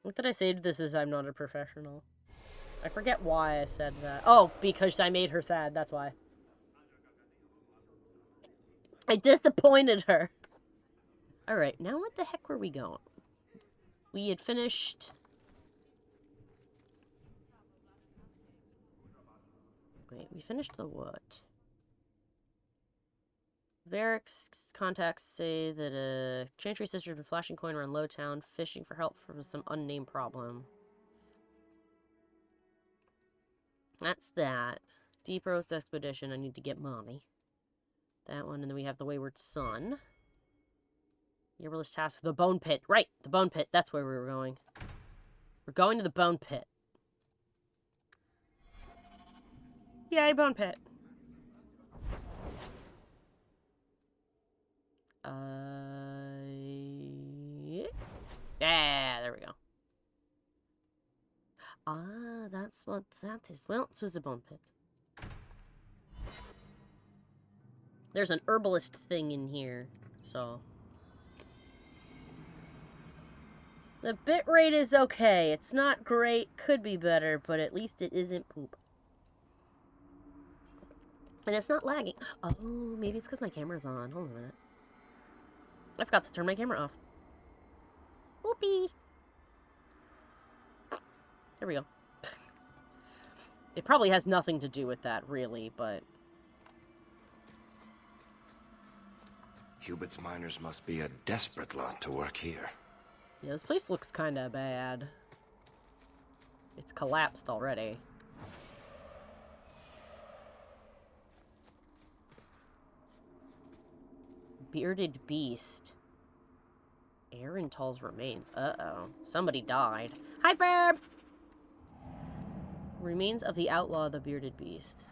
What did I say to this is I'm not a professional? I forget why I said that. Oh, because I made her sad, that's why. I disappointed her. Alright, now what the heck were we going? We had finished... Wait, we finished the what? Varric's contacts say that a Chantry sister has been flashing coin around Lowtown, fishing for help from some unnamed problem. That's that. Deep Roads Expedition, I need to get money. That one, and then we have the Wayward Son. Yearless Task, the Bone Pit. Right, the Bone Pit, that's where we were going. We're going to the Bone Pit. Yay, Bone Pit. Yeah, there we go. Ah, that's what that is. Well, it was a Bone Pit. There's an herbalist thing in here, so... The bitrate is okay. It's not great, could be better, but at least it isn't poop. And it's not lagging. Oh, maybe it's because my camera's on. Hold on a minute. I forgot to turn my camera off. Oopie! There we go. It probably has nothing to do with that, really, but... Cubit's miners must be a desperate lot to work here. Yeah, this place looks kinda bad. It's collapsed already. Bearded Beast. Arental's remains. Uh-oh. Somebody died. Hi, Ferb! Remains of the outlaw, the Bearded Beast.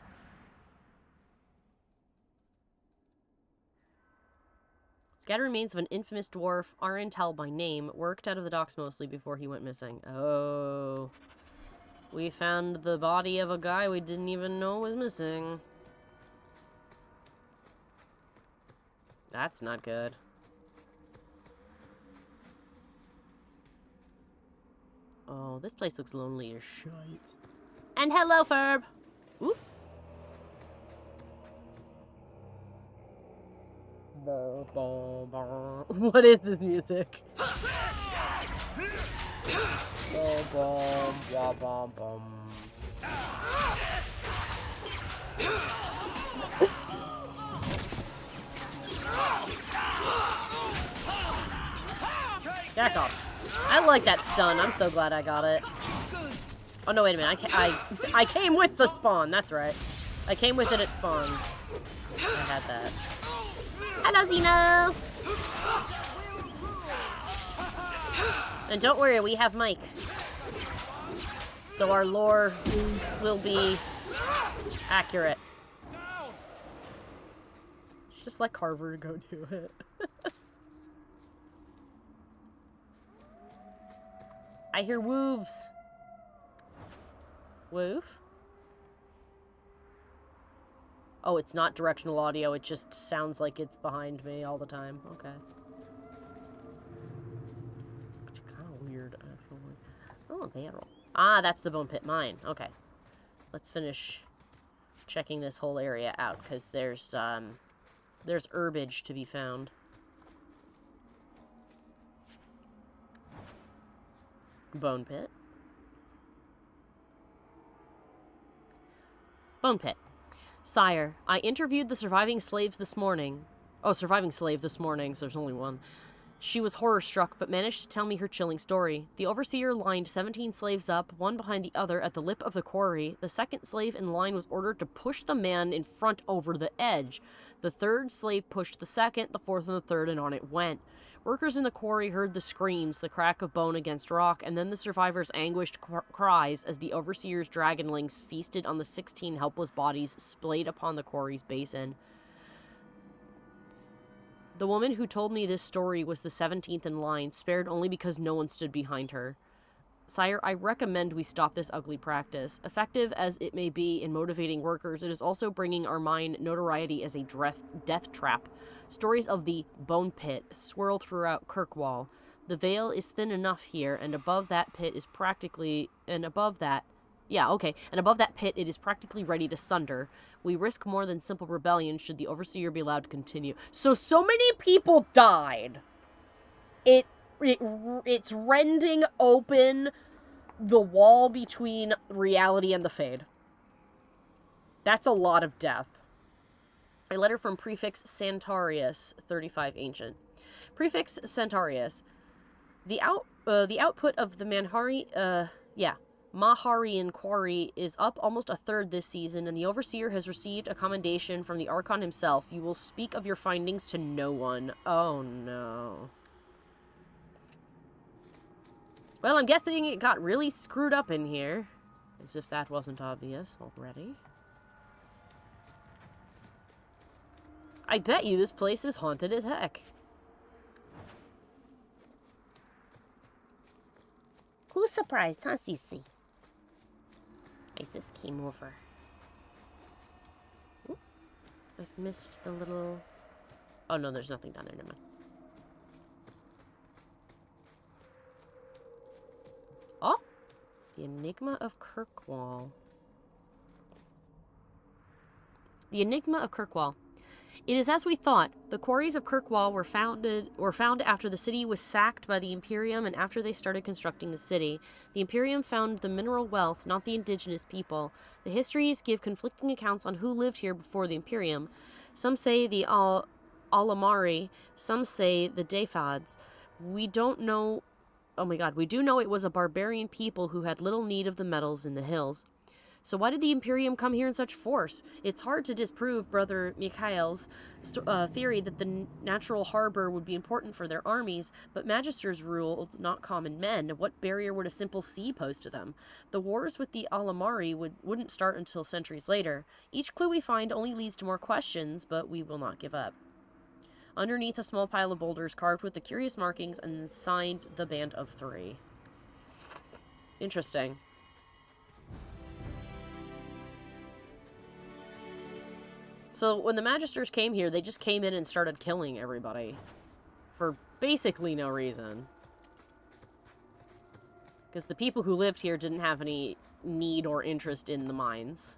Scattered remains of an infamous dwarf, Arental by name, worked out of the docks mostly before he went missing. Oh. We found the body of a guy we didn't even know was missing. That's not good. Oh, this place looks lonely as shite. And hello, Ferb! Oop. What is this music? Back off. I like that stun. I'm so glad I got it. Oh, no, wait a minute. I came with the spawn. That's right. I came with it at spawn. I had that. Hello, Zeno! And don't worry, we have Mike. So our lore will be accurate. Just let Carver go do it. I hear wolves. Woof? Oh, it's not directional audio, it just sounds like it's behind me all the time. Okay. Which is kind of weird, actually. Oh, barrel. Ah, that's the Bone Pit mine. Okay. Let's finish checking this whole area out, because there's herbage to be found. Bone Pit. Bone Pit. Sire, I interviewed the surviving slaves this morning. Oh, surviving slave this morning, so there's only one. She was horror-struck, but managed to tell me her chilling story. The overseer lined 17 slaves up, one behind the other, at the lip of the quarry. The second slave in line was ordered to push the man in front over the edge. The third slave pushed the second, the fourth, and the third, and on it went. Workers in the quarry heard the screams, the crack of bone against rock, and then the survivors' anguished cries as the overseer's dragonlings feasted on the 16 helpless bodies splayed upon the quarry's basin. The woman who told me this story was the 17th in line, spared only because no one stood behind her. Sire, I recommend we stop this ugly practice. Effective as it may be in motivating workers, it is also bringing our mine notoriety as a death trap. Stories of the Bone Pit swirl throughout Kirkwall. The veil is thin enough here, and above that pit is practically... And above that... Yeah, okay. And above that pit, it is practically ready to sunder. We risk more than simple rebellion should the Overseer be allowed to continue. So many people died. It's rending open the wall between reality and the Fade. That's a lot of death. A letter from Prefix Santarius, 35 Ancient. Prefix Santarius. The output of the Maharian quarry is up almost a third this season, and the Overseer has received a commendation from the Archon himself. You will speak of your findings to no one. Oh, no. Well, I'm guessing it got really screwed up in here. As if that wasn't obvious already. I bet you this place is haunted as heck. Who's surprised, huh, Cece? Isis came over. Ooh, I've missed the little... Oh, no, there's nothing down there. Never mind. Oh! The Enigma of Kirkwall. The Enigma of Kirkwall. It is as we thought. The quarries of Kirkwall were found after the city was sacked by the Imperium and after they started constructing the city. The Imperium found the mineral wealth, not the indigenous people. The histories give conflicting accounts on who lived here before the Imperium. Some say the Alamari, some say the Thedas. We don't know... Oh my god, we do know it was a barbarian people who had little need of the metals in the hills. So why did the Imperium come here in such force? It's hard to disprove Brother Mikhail's theory that the natural harbor would be important for their armies, but Magisters ruled, not common men. What barrier would a simple sea pose to them? The wars with the Alamari wouldn't start until centuries later. Each clue we find only leads to more questions, but we will not give up. Underneath a small pile of boulders carved with the curious markings and signed the Band of Three. Interesting. So when the Magisters came here, they just came in and started killing everybody. For basically no reason. Because the people who lived here didn't have any need or interest in the mines.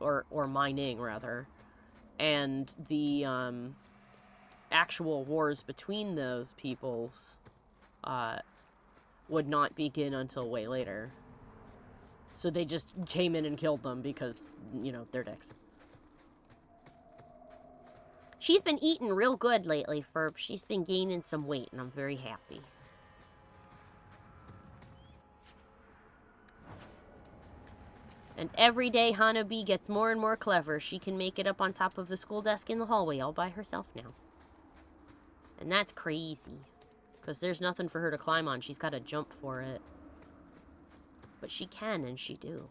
Or mining, rather. And the actual wars between those peoples would not begin until way later. So they just came in and killed them because, you know, they're dicks. She's been eating real good lately, Ferb. She's been gaining some weight, and I'm very happy. And every day, Hanabi gets more and more clever. She can make it up on top of the school desk in the hallway all by herself now. And that's crazy. Because there's nothing for her to climb on. She's got to jump for it. But she can, and she do.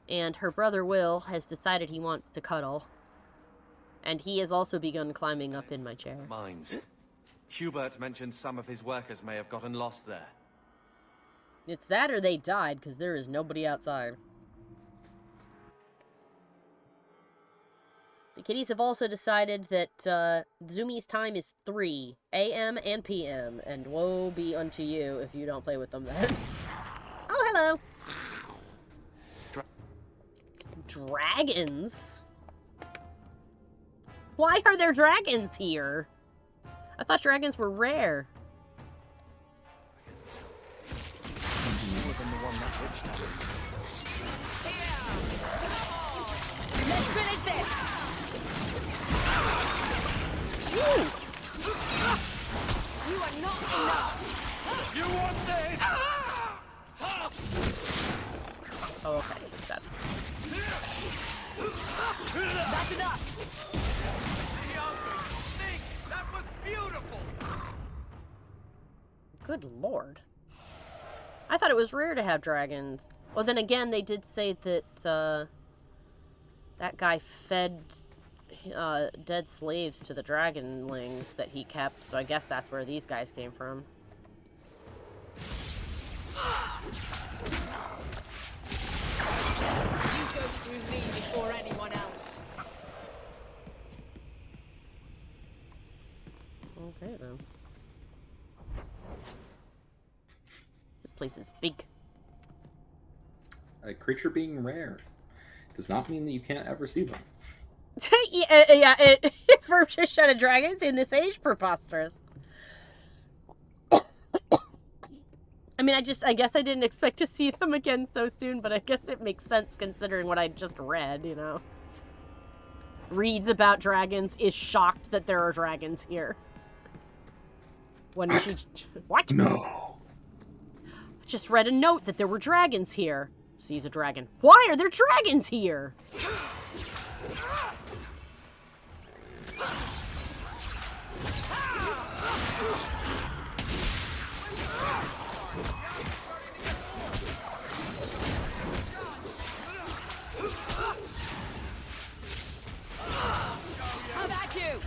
And her brother Will has decided he wants to cuddle. And he has also begun climbing up in my chair. Mines. Hubert mentioned some of his workers may have gotten lost there. It's that or they died, because there is nobody outside. The kitties have also decided that Zumi's time is 3 a.m. and p.m. And woe be unto you if you don't play with them then. Oh, hello! Dragons? Why are there dragons here? I thought dragons were rare. Let's finish this! Woo! You are not enough! You want this? Oh, okay. That. That's enough! That was beautiful! Good lord. I thought it was rare to have dragons. Well, then again, they did say that, that guy fed dead slaves to the dragonlings that he kept, so I guess that's where these guys came from. You go through me before anyone else. Okay. place is big. A creature being rare does not mean that you can't ever see them. Yeah, for a shed of dragons in this age, preposterous. I mean, I guess I didn't expect to see them again so soon, but I guess it makes sense considering what I just read, you know. Reads about dragons, is shocked that there are dragons here. When she... What? No. Just read a note that there were dragons here. Sees a dragon. Why are there dragons here? How about you?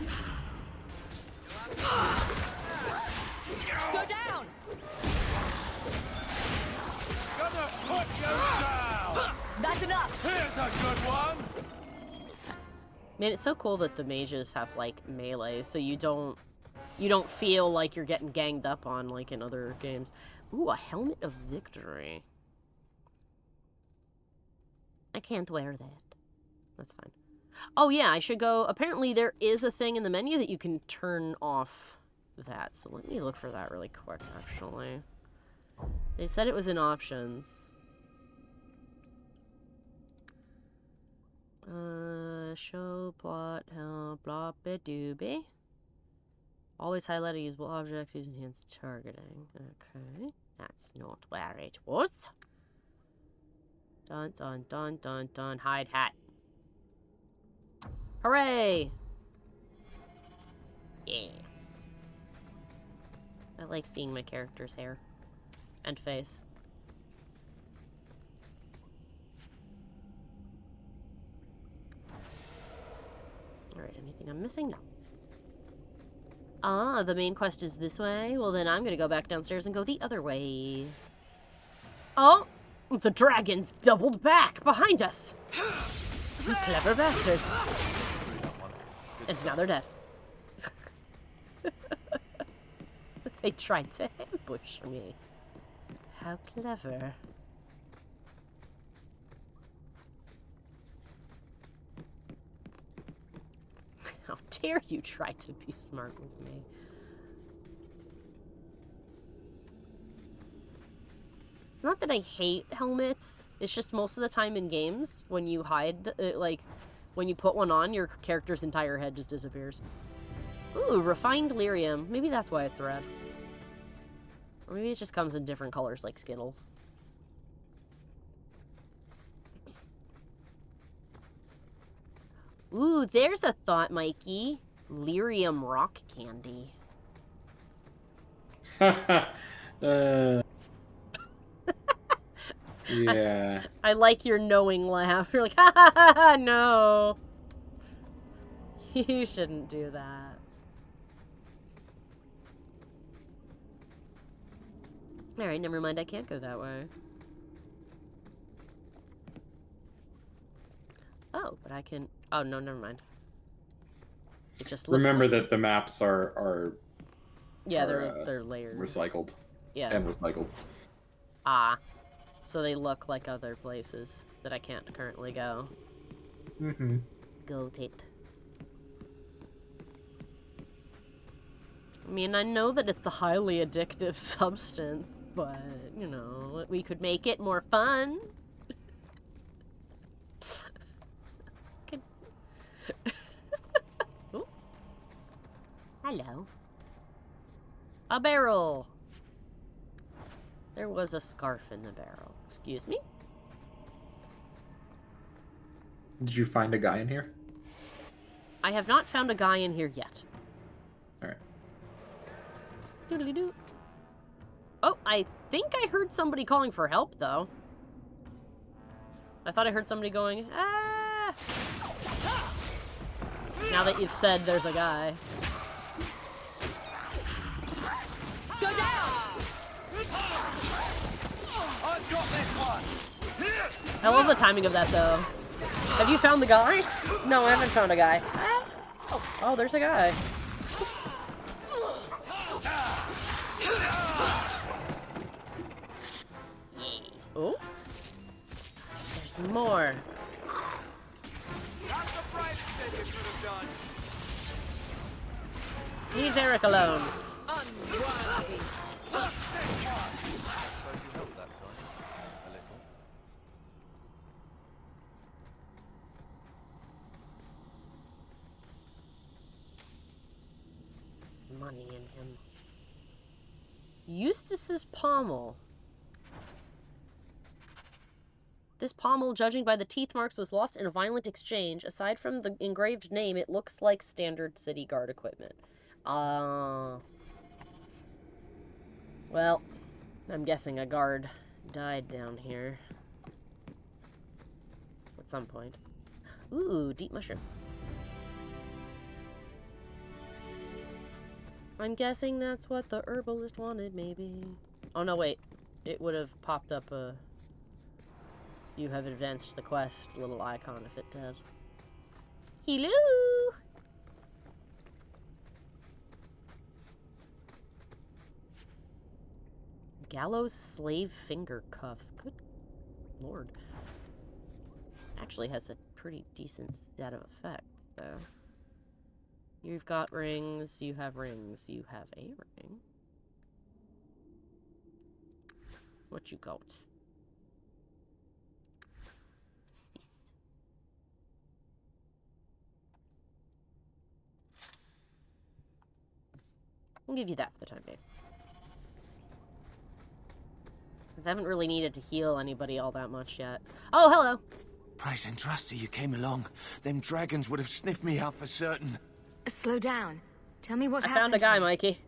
Go down! Gonna put you down! That's enough! Here's a good one! Man, it's so cool that the mages have, like, melee, so you don't feel like you're getting ganged up on, like, in other games. Ooh, a helmet of victory. I can't wear that. That's fine. Oh, yeah, I should go... Apparently, there is a thing in the menu that you can turn off that, so let me look for that really quick, actually. They said it was in options. Show, plot, help, blop it, doobie. Always highlight a usable objects using enhanced targeting. Okay, that's not where it was. Dun dun dun dun dun. Hide hat. Hooray! Yeah. I like seeing my character's hair and face. Alright, anything I'm missing? No. Ah, the main quest is this way? Well, then I'm gonna go back downstairs and go the other way. Oh! The dragons doubled back behind us! You clever bastard. And now they're dead. They tried to ambush me. How clever. How dare you try to be smart with me? It's not that I hate helmets. It's just most of the time in games, when you hide, like, when you put one on, your character's entire head just disappears. Ooh, refined lyrium. Maybe that's why it's red. Or maybe it just comes in different colors, like Skittles. Ooh, there's a thought, Mikey. Lyrium rock candy. Yeah. I like your knowing laugh. You're like, ha ha ha ha, no. You shouldn't do that. Alright, never mind, I can't go that way. Oh, but I can... Oh, no, never mind. It just looks Remember like... that the maps are Yeah, they're layered. recycled. Yeah. And recycled. Ah. So they look like other places that I can't currently go. Mm-hmm. Go it. I mean, I know that it's a highly addictive substance, but, you know, we could make it more fun. Ooh. Hello. A barrel. There was a scarf in the barrel. Excuse me? Did you find a guy in here? I have not found a guy in here yet. Alright. Doodly-doo. Oh, I think I heard somebody calling for help, though. I thought I heard somebody going, ah! Now that you've said there's a guy. Go down! I've got this one! I love the timing of that, though. Have you found the guy? No, I haven't found a guy. Oh, there's a guy. Oh. There's more. That's the brightest thing you could have done. Leave Varric alone. Unworthy. I suppose you helped that time. A little. Money in him. Eustace's pommel. This pommel, judging by the teeth marks, was lost in a violent exchange. Aside from the engraved name, it looks like standard city guard equipment. Well, I'm guessing a guard died down here. At some point. Ooh, deep mushroom. I'm guessing that's what the herbalist wanted, maybe. Oh, no, wait. It would have popped up a... You have advanced the quest little icon if it did. Hello! Gallows slave finger cuffs. Good lord. Actually has a pretty decent set of effects, though. You've got rings, you have rings, you have a ring. What you got? What's this? We'll give you that for the time being. I haven't really needed to heal anybody all that much yet. Oh, hello! Praise and trusty you came along. Them dragons would have sniffed me out for certain. Slow down. Tell me what I happened. found a guy, here. Mikey.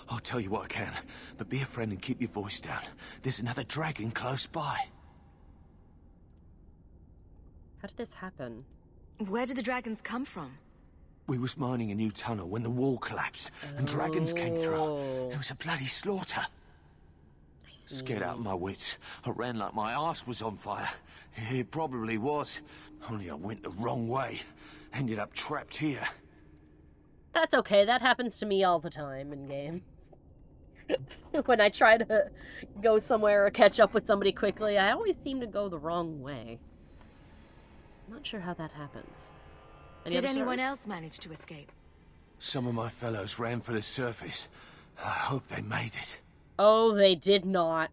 I'll tell you what I can, but be a friend and keep your voice down. There's another dragon close by. How did this happen? Where did the dragons come from? We was mining a new tunnel when the wall collapsed, and dragons came through. There was a bloody slaughter. I see. Scared out of my wits. I ran like my arse was on fire. It probably was. Only I went the wrong way. Ended up trapped here. That's okay, that happens to me all the time in games. When I try to go somewhere or catch up with somebody quickly, I always seem to go the wrong way. Not sure how that happens. Any Did other anyone stories? else manage to escape? Some of my fellows ran for the surface. I hope they made it. Oh, they did not.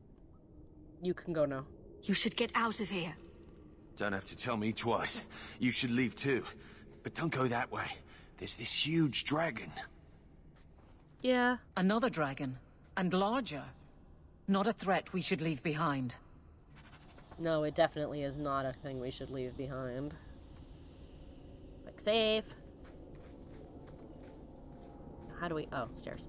You can go now. You should get out of here. Don't have to tell me twice. You should leave too. But don't go that way. There's this huge dragon. Yeah. Another dragon, and larger. Not a threat we should leave behind. No, it definitely is not a thing we should leave behind. Like, save. How do we... Oh, stairs.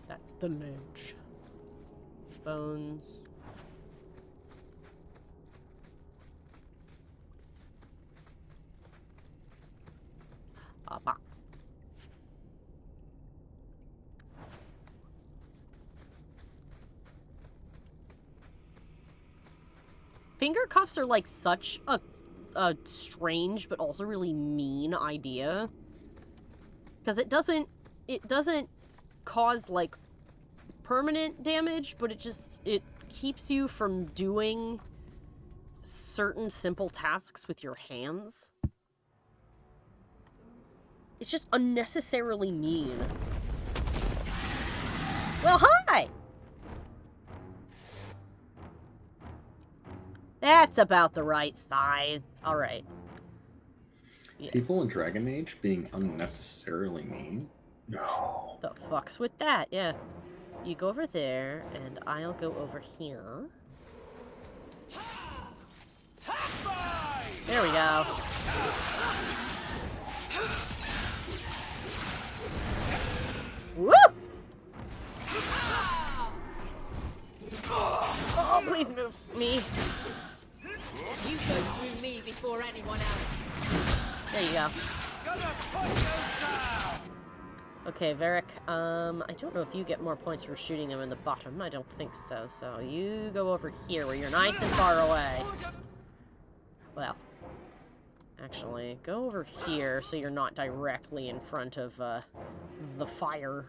That's the ledge. Bones. A box. Finger cuffs are like such a strange but also really mean idea. Because it doesn't cause like permanent damage, but it keeps you from doing certain simple tasks with your hands. It's just unnecessarily mean. Well, hi! That's about the right size. Alright. Yeah. People in Dragon Age being unnecessarily mean? No. The fuck's with that? Yeah. You go over there, and I'll go over here. There we go. Woo! Oh, please move me. You go through me before anyone else. There you go. Okay, Varric, I don't know if you get more points for shooting them in the bottom. I don't think so. So you go over here where you're nice and far away. Well, actually, go over here so you're not directly in front of the fire.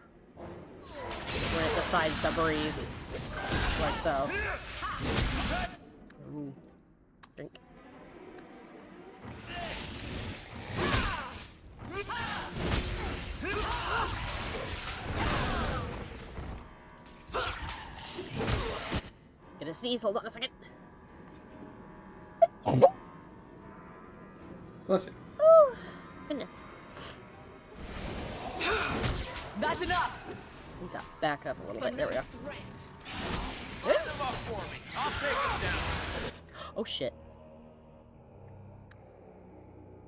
When it decides to breathe. Like so. Ooh. Drink. Get a sneeze, hold on a second. Bless you. Oh, goodness. That's enough! Need to back up a little bit. There we go. Oh shit.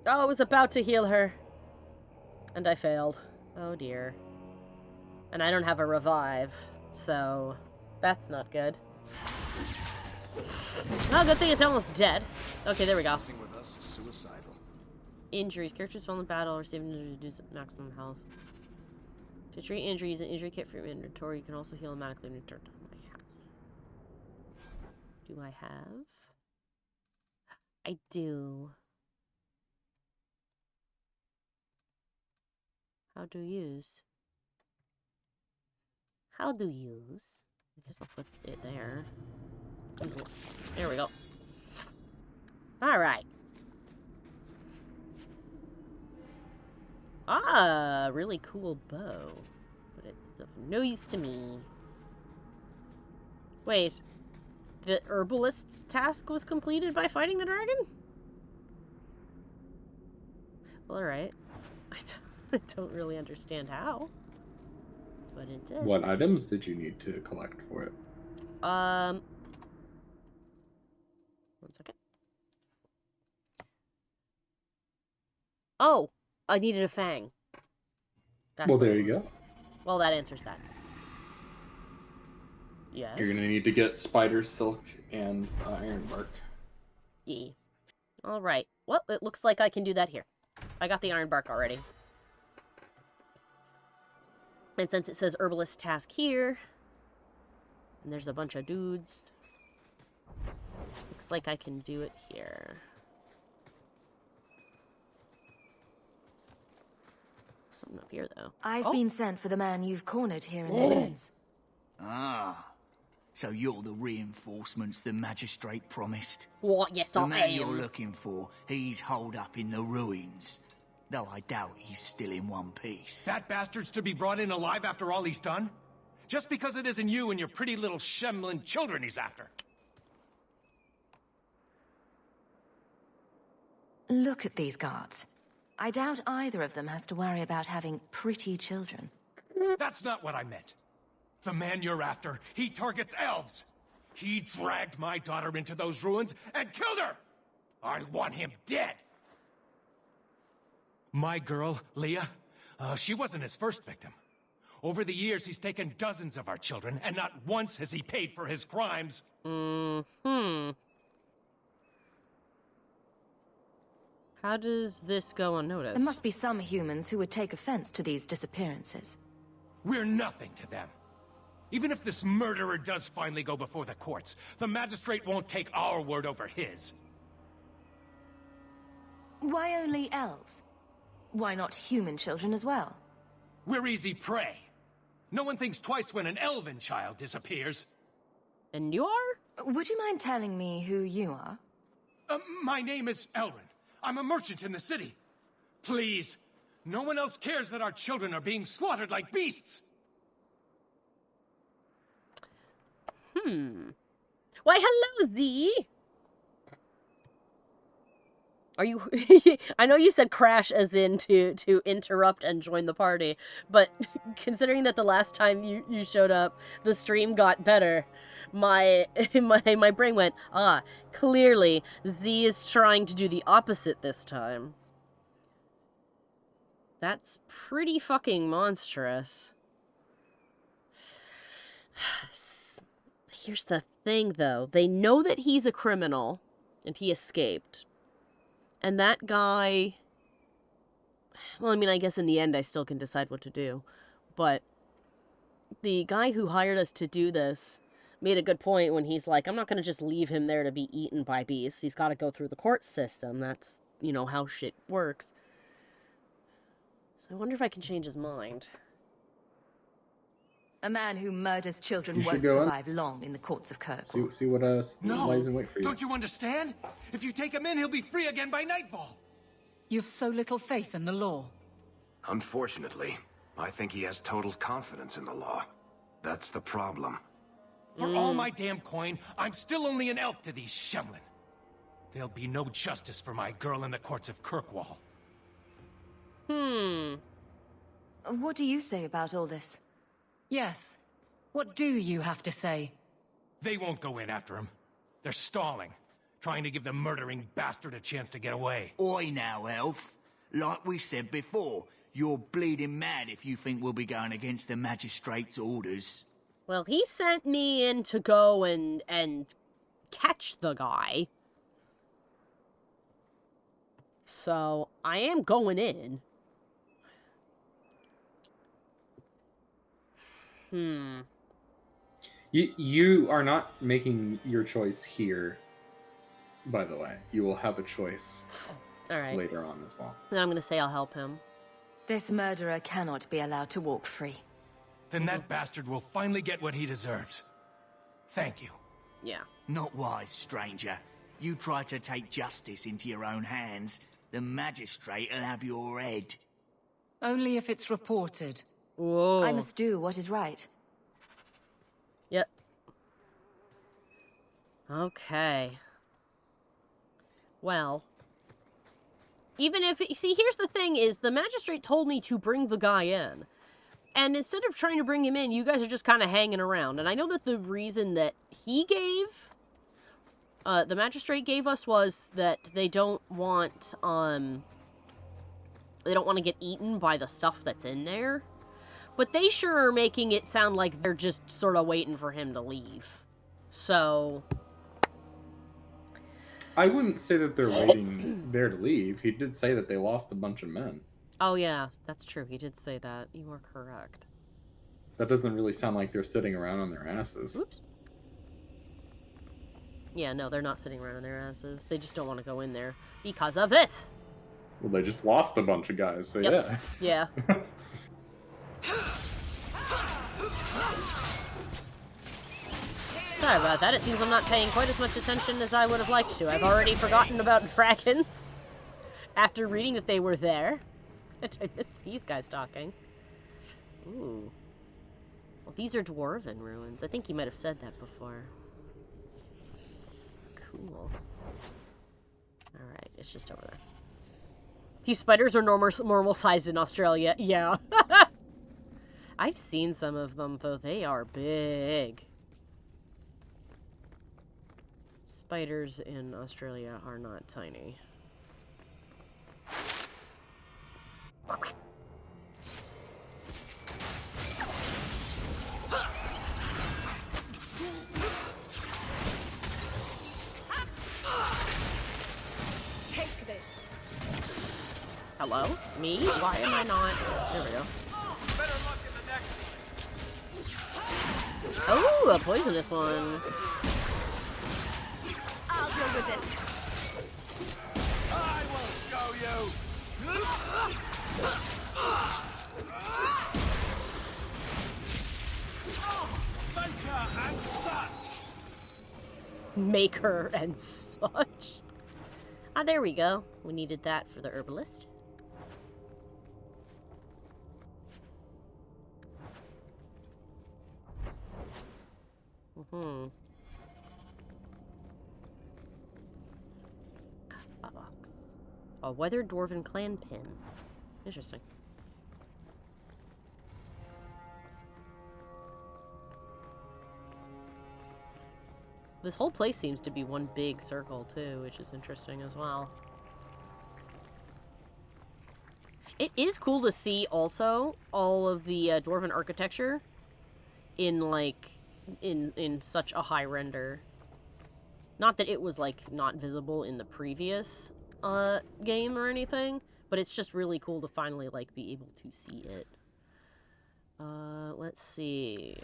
Oh, I was about to heal her. And I failed. Oh dear. And I don't have a revive, so that's not good. Oh, good thing it's almost dead. Okay, there we go. Injuries. Characters fall in battle or save to reduce maximum health. To treat injuries, an injury kit from your inventory. You can also heal automatically when you return to my house. Do I have? I do. How to use? How to use? I guess I'll put it there. There we go. Alright. Ah, really cool bow. But it's of no use to me. Wait. The herbalist's task was completed by fighting the dragon? Well, alright. I don't really understand how. But it did. What items did you need to collect for it? 1 second. Oh! I needed a fang. That's Well, what there it you was. go. Well, that answers that. Yes. You're gonna need to get spider silk and ironbark. Yeah. Alright. Well, it looks like I can do that here. I got the ironbark already. And since it says herbalist task here, and there's a bunch of dudes, looks like I can do it here. Something up here, though. I've been sent for the man you've cornered here in the Oh. ruins. Ah, so you're the reinforcements the magistrate promised? What? Yes, The I man you're am. looking for, he's holed up in the ruins. Though I doubt he's still in one piece. That bastard's to be brought in alive after all he's done? Just because it isn't you and your pretty little Shemlin children he's after. Look at these guards. I doubt either of them has to worry about having pretty children. That's not what I meant. The man you're after, he targets elves. He dragged my daughter into those ruins and killed her! I want him dead! My girl, Leah, she wasn't his first victim. Over the years, he's taken dozens of our children, and not once has he paid for his crimes. How does this go unnoticed? There must be some humans who would take offense to these disappearances. We're nothing to them. Even if this murderer does finally go before the courts, the magistrate won't take our word over his. Why only elves? Why not human children as well? We're easy prey. No one thinks twice when an elven child disappears. And you are? Would you mind telling me who you are? My name is Elrin. I'm a merchant in the city. Please, no one else cares that our children are being slaughtered like beasts. Why, hello, Z! Are you... I know you said crash as in to interrupt and join the party, but considering that the last time you showed up, the stream got better, my brain went, clearly Z is trying to do the opposite this time. That's pretty fucking monstrous. Here's the thing, though. They know that he's a criminal, and he escaped. And that guy... Well, I mean, I guess in the end I still can decide what to do. But the guy who hired us to do this made a good point when he's like, I'm not going to just leave him there to be eaten by beasts. He's got to go through the court system. That's, you know, how shit works. So I wonder if I can change his mind. A man who murders children You should won't go in. survive long in the courts of Kirkwall. See what No! lies in wait for you. Don't you understand? If you take him in, he'll be free again by nightfall. You've so little faith in the law. Unfortunately, I think he has total confidence in the law. That's the problem. For all my damn coin, I'm still only an elf to these Shemlin. There'll be no justice for my girl in the courts of Kirkwall. What do you say about all this? Yes. What do you have to say? They won't go in after him. They're stalling, trying to give the murdering bastard a chance to get away. Oi now, elf. Like we said before, you're bleeding mad if you think we'll be going against the magistrate's orders. Well, he sent me in to go and catch the guy. So, I am going in. You are not making your choice here, by the way. You will have a choice Alright. later on as well. Then I'm gonna say I'll help him. This murderer cannot be allowed to walk free. Then that bastard will finally get what he deserves. Thank you. Yeah. Not wise, stranger. You try to take justice into your own hands, the magistrate'll have your head. Only if it's reported. Whoa. I must do what is right. Yep. Okay. Well. Even if... See, here's the thing is, the magistrate told me to bring the guy in. And instead of trying to bring him in, you guys are just kind of hanging around. And I know that the reason that he gave... the magistrate gave us was that they don't want, they don't want to get eaten by the stuff that's in there. But they sure are making it sound like they're just sort of waiting for him to leave. So... I wouldn't say that they're waiting there to leave. He did say that they lost a bunch of men. Oh yeah, that's true. He did say that. You are correct. That doesn't really sound like they're sitting around on their asses. Oops. Yeah, no, they're not sitting around on their asses. They just don't want to go in there because of this. Well, they just lost a bunch of guys, so Yep. yeah. Yeah. Sorry about that. It seems I'm not paying quite as much attention as I would have liked to. I've already forgotten about dragons after reading that they were there. I missed these guys talking. Ooh. Well, these are dwarven ruins. I think you might have said that before. Cool. Alright, it's just over there. These spiders are normal sized in Australia. Yeah. I've seen some of them, though. They are big. Spiders in Australia are not tiny. Take this. Hello? Me? Why am I not? There we go. Better luck in the next one. Oh, a poisonous one. I'll deal with this. I will show you. Maker and such. Maker and such. Ah, there we go. We needed that for the herbalist. Box. A weathered dwarven clan pin. Interesting. This whole place seems to be one big circle, too, which is interesting as well. It is cool to see, also, all of the dwarven architecture in, like, in such a high render. Not that it was, like, not visible in the previous game or anything, but it's just really cool to finally, like, be able to see it. Let's see.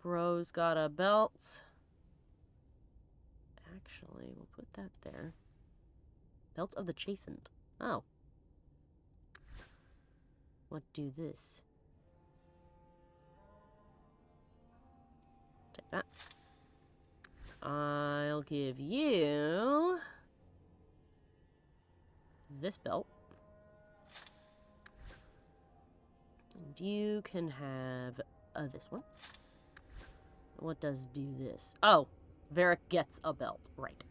Bro's got a belt. Actually, we'll put that there. Belt of the Chastened. Oh. What do this? like that. I'll give you this belt. And you can have this one. What does do this? Oh, Varric gets a belt. Right.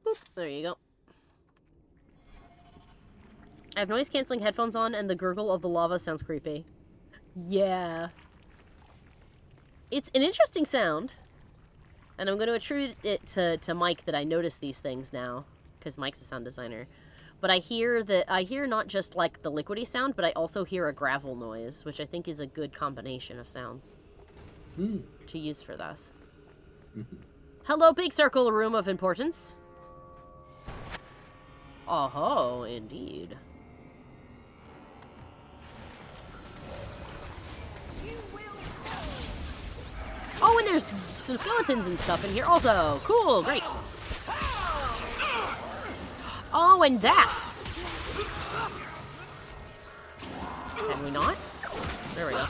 Boop. There you go. I have noise-canceling headphones on, and the gurgle of the lava sounds creepy. Yeah. It's an interesting sound. And I'm going to attribute it to Mike that I notice these things now. Because Mike's a sound designer. But I hear not just, like, the liquidy sound, but I also hear a gravel noise, which I think is a good combination of sounds to use for this. Hello, big circle room of importance. Oh, indeed. Oh, and there's some skeletons and stuff in here also. Cool, great. Oh, and that. Can we not? There we go.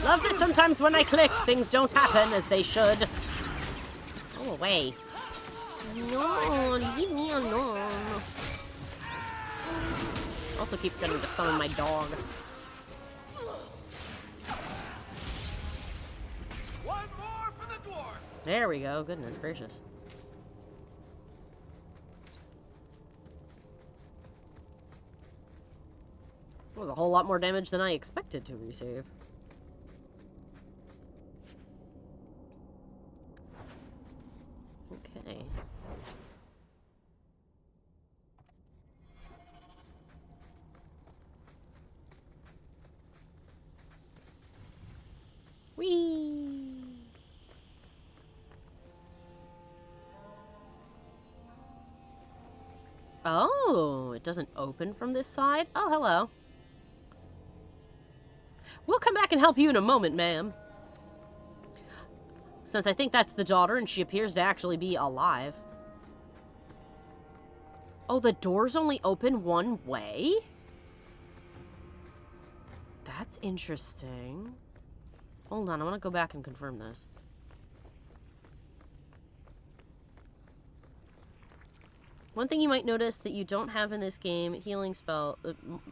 Love that sometimes when I click, things don't happen as they should. Go away. No, leave me alone. Also keeps getting to summon my dog. One more for the dwarf. There we go. Goodness gracious. That was a whole lot more damage than I expected to receive. Okay. Whee! Oh, it doesn't open from this side? Oh, hello. We'll come back and help you in a moment, ma'am. Since I think that's the daughter, and she appears to actually be alive. Oh, the doors only open one way? That's interesting. Hold on, I want to go back and confirm this. One thing you might notice that you don't have in this game, healing spell,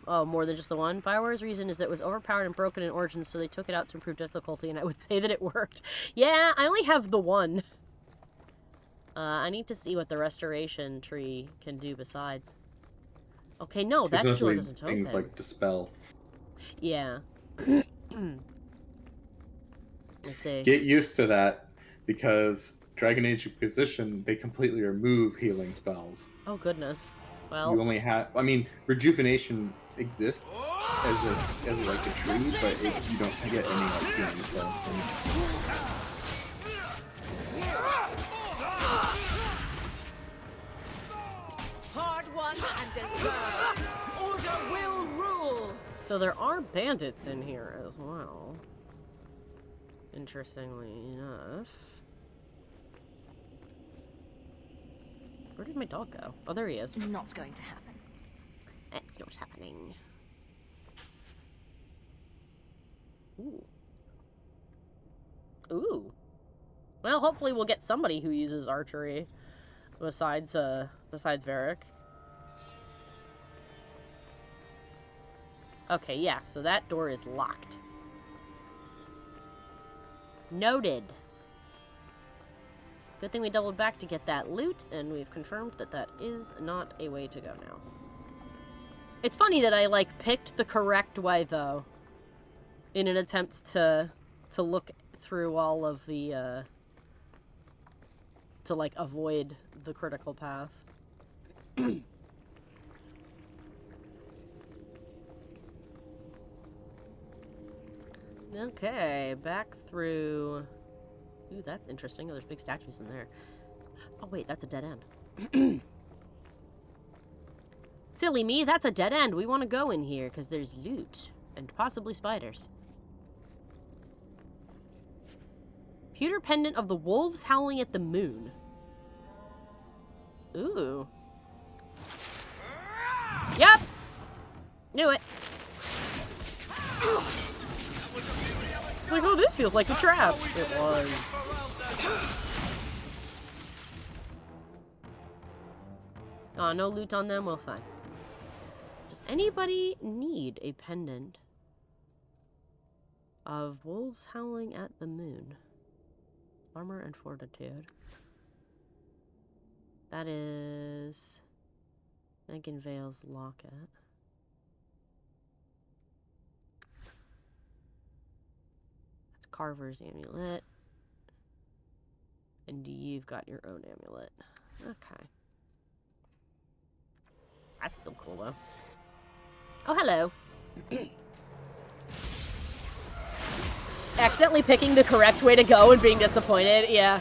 more than just the one. Bioware's reason is that it was overpowered and broken in Origins, so they took it out to improve difficulty, and I would say that it worked. Yeah, I only have the one. I need to see what the restoration tree can do besides. Okay, no, that door doesn't open. Things like dispel. Yeah. Let's see. Get used to that, because Dragon Age Inquisition, they completely remove healing spells. Oh, goodness. Well, you only have... I mean, rejuvenation exists as like a tree, but you don't get any like healing spells. Hard won and deserved. Order will rule. So there are bandits in here as well. Interestingly enough. Where did my dog go? Oh, there he is. Not going to happen. It's not happening. Ooh. Ooh. Well, hopefully we'll get somebody who uses archery besides Varric. Okay, yeah, so that door is locked. Noted. Good thing we doubled back to get that loot, and we've confirmed that that is not a way to go now. It's funny that I, like, picked the correct way, though, in an attempt to look through all of the, to, like, avoid the critical path. Okay, back through... Ooh, that's interesting. Oh, there's big statues in there. Oh, wait, that's a dead end. Silly me, that's a dead end. We want to go in here because there's loot and possibly spiders. Pewter pendant of the wolves howling at the moon. Ooh. Yep. Knew it. Like, oh, this feels like a trap. It was. Oh, no loot on them? Well, fine. Does anybody need a pendant of wolves howling at the moon? Armor and fortitude. That is Megan Vale's locket. That's Carver's amulet. And you've got your own amulet. Okay. That's still cool, though. Oh, hello. Accidentally picking the correct way to go and being disappointed. Yeah.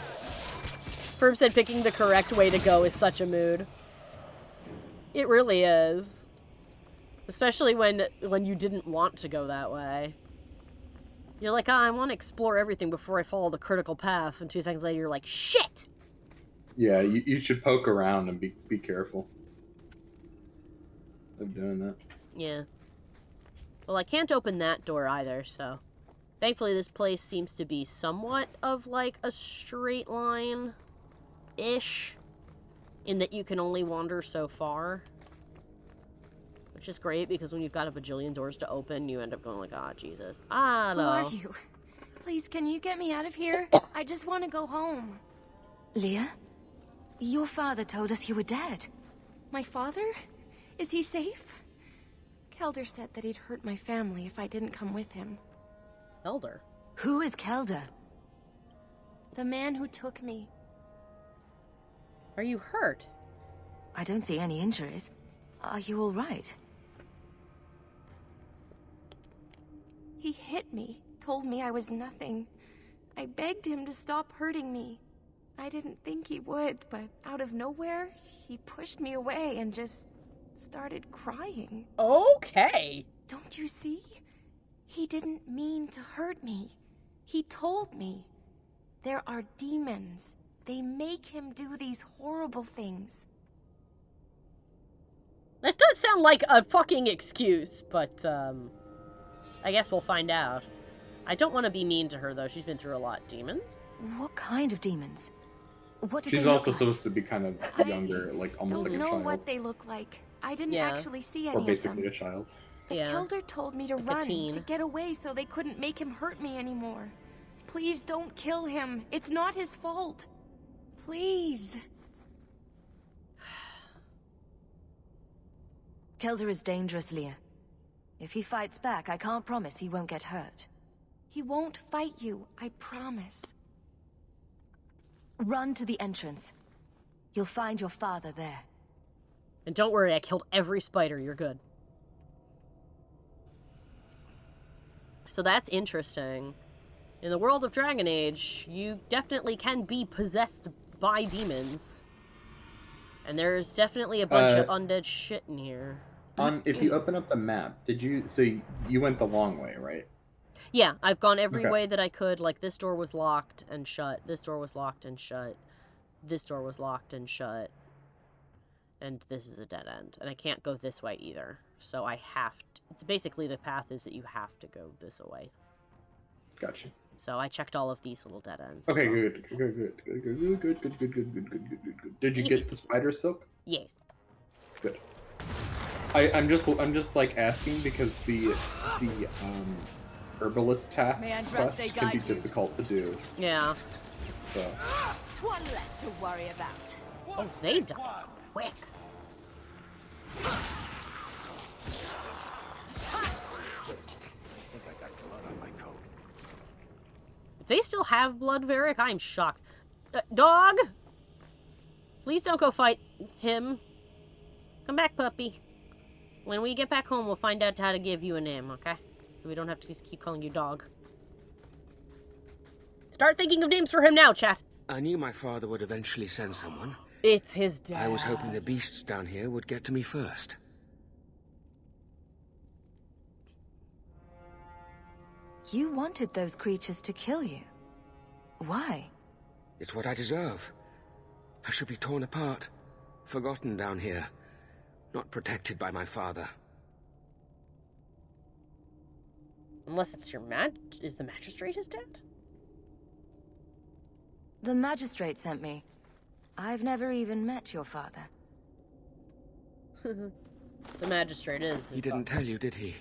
Ferb said picking the correct way to go is such a mood. It really is. Especially when you didn't want to go that way. You're like, oh, I want to explore everything before I follow the critical path. And 2 seconds later, you're like, shit! Yeah, you should poke around and be careful of doing that. Yeah. Well, I can't open that door either, so... Thankfully, this place seems to be somewhat of, like, a straight line-ish. In that you can only wander so far. Which is great, because when you've got a bajillion doors to open, you end up going like, ah, Jesus. Ah, no. Who are you? Please, can you get me out of here? I just want to go home. Leah? Your father told us you were dead. My father? Is he safe? Kelder said that he'd hurt my family if I didn't come with him. Kelder? Who is Kelder? The man who took me. Are you hurt? I don't see any injuries. Are you all right? He hit me, told me I was nothing. I begged him to stop hurting me. I didn't think he would, but out of nowhere, he pushed me away and just started crying. Okay. Don't you see? He didn't mean to hurt me. He told me. There are demons. They make him do these horrible things. That does sound like a fucking excuse, but, I guess we'll find out. I don't want to be mean to her, though. She's been through a lot. Demons? What kind of demons? What do She's they look also like? supposed to be kind of younger, like almost like a I don't know child. what they look like. I didn't Yeah. actually see any Or of basically them. a child. The Yeah. Elder told me to Like a run, teen. to get away so they couldn't make him hurt me anymore. Please don't kill him. It's not his fault. Please. Kelder is dangerous, Leah. If he fights back, I can't promise he won't get hurt. He won't fight you, I promise. Run to the entrance. You'll find your father there. And don't worry, I killed every spider. You're good. So that's interesting. In the world of Dragon Age, you definitely can be possessed by demons. And there's definitely a bunch of undead shit in here. If you open up the map, so you went the long way, right? Yeah, I've gone every Okay. way that I could. Like, this door was locked and shut. This door was locked and shut. This door was locked and shut. And this is a dead end. And I can't go this way either. So I have to... Basically, the path is that you have to go this way. Gotcha. So I checked all of these little dead ends. Okay, as well. Good. Did you Easy. get the spider silk? Yes. Good. I'm just like asking because the herbalist task May I trust quest they can be guide you? difficult to do. Yeah. So One less to worry about. Oh, they died quick. If they still have blood, Varric, I'm shocked. Dog! Please don't go fight him. Come back, puppy. When we get back home, we'll find out how to give you a name, okay? So we don't have to just keep calling you dog. Start thinking of names for him now, chat. I knew my father would eventually send someone. It's his dad. I was hoping the beasts down here would get to me first. You wanted those creatures to kill you. Why? It's what I deserve. I should be torn apart, forgotten down here, not protected by my father. Unless it's your is the magistrate his dad? The magistrate sent me. I've never even met your father. The magistrate is his He didn't tell you, did he?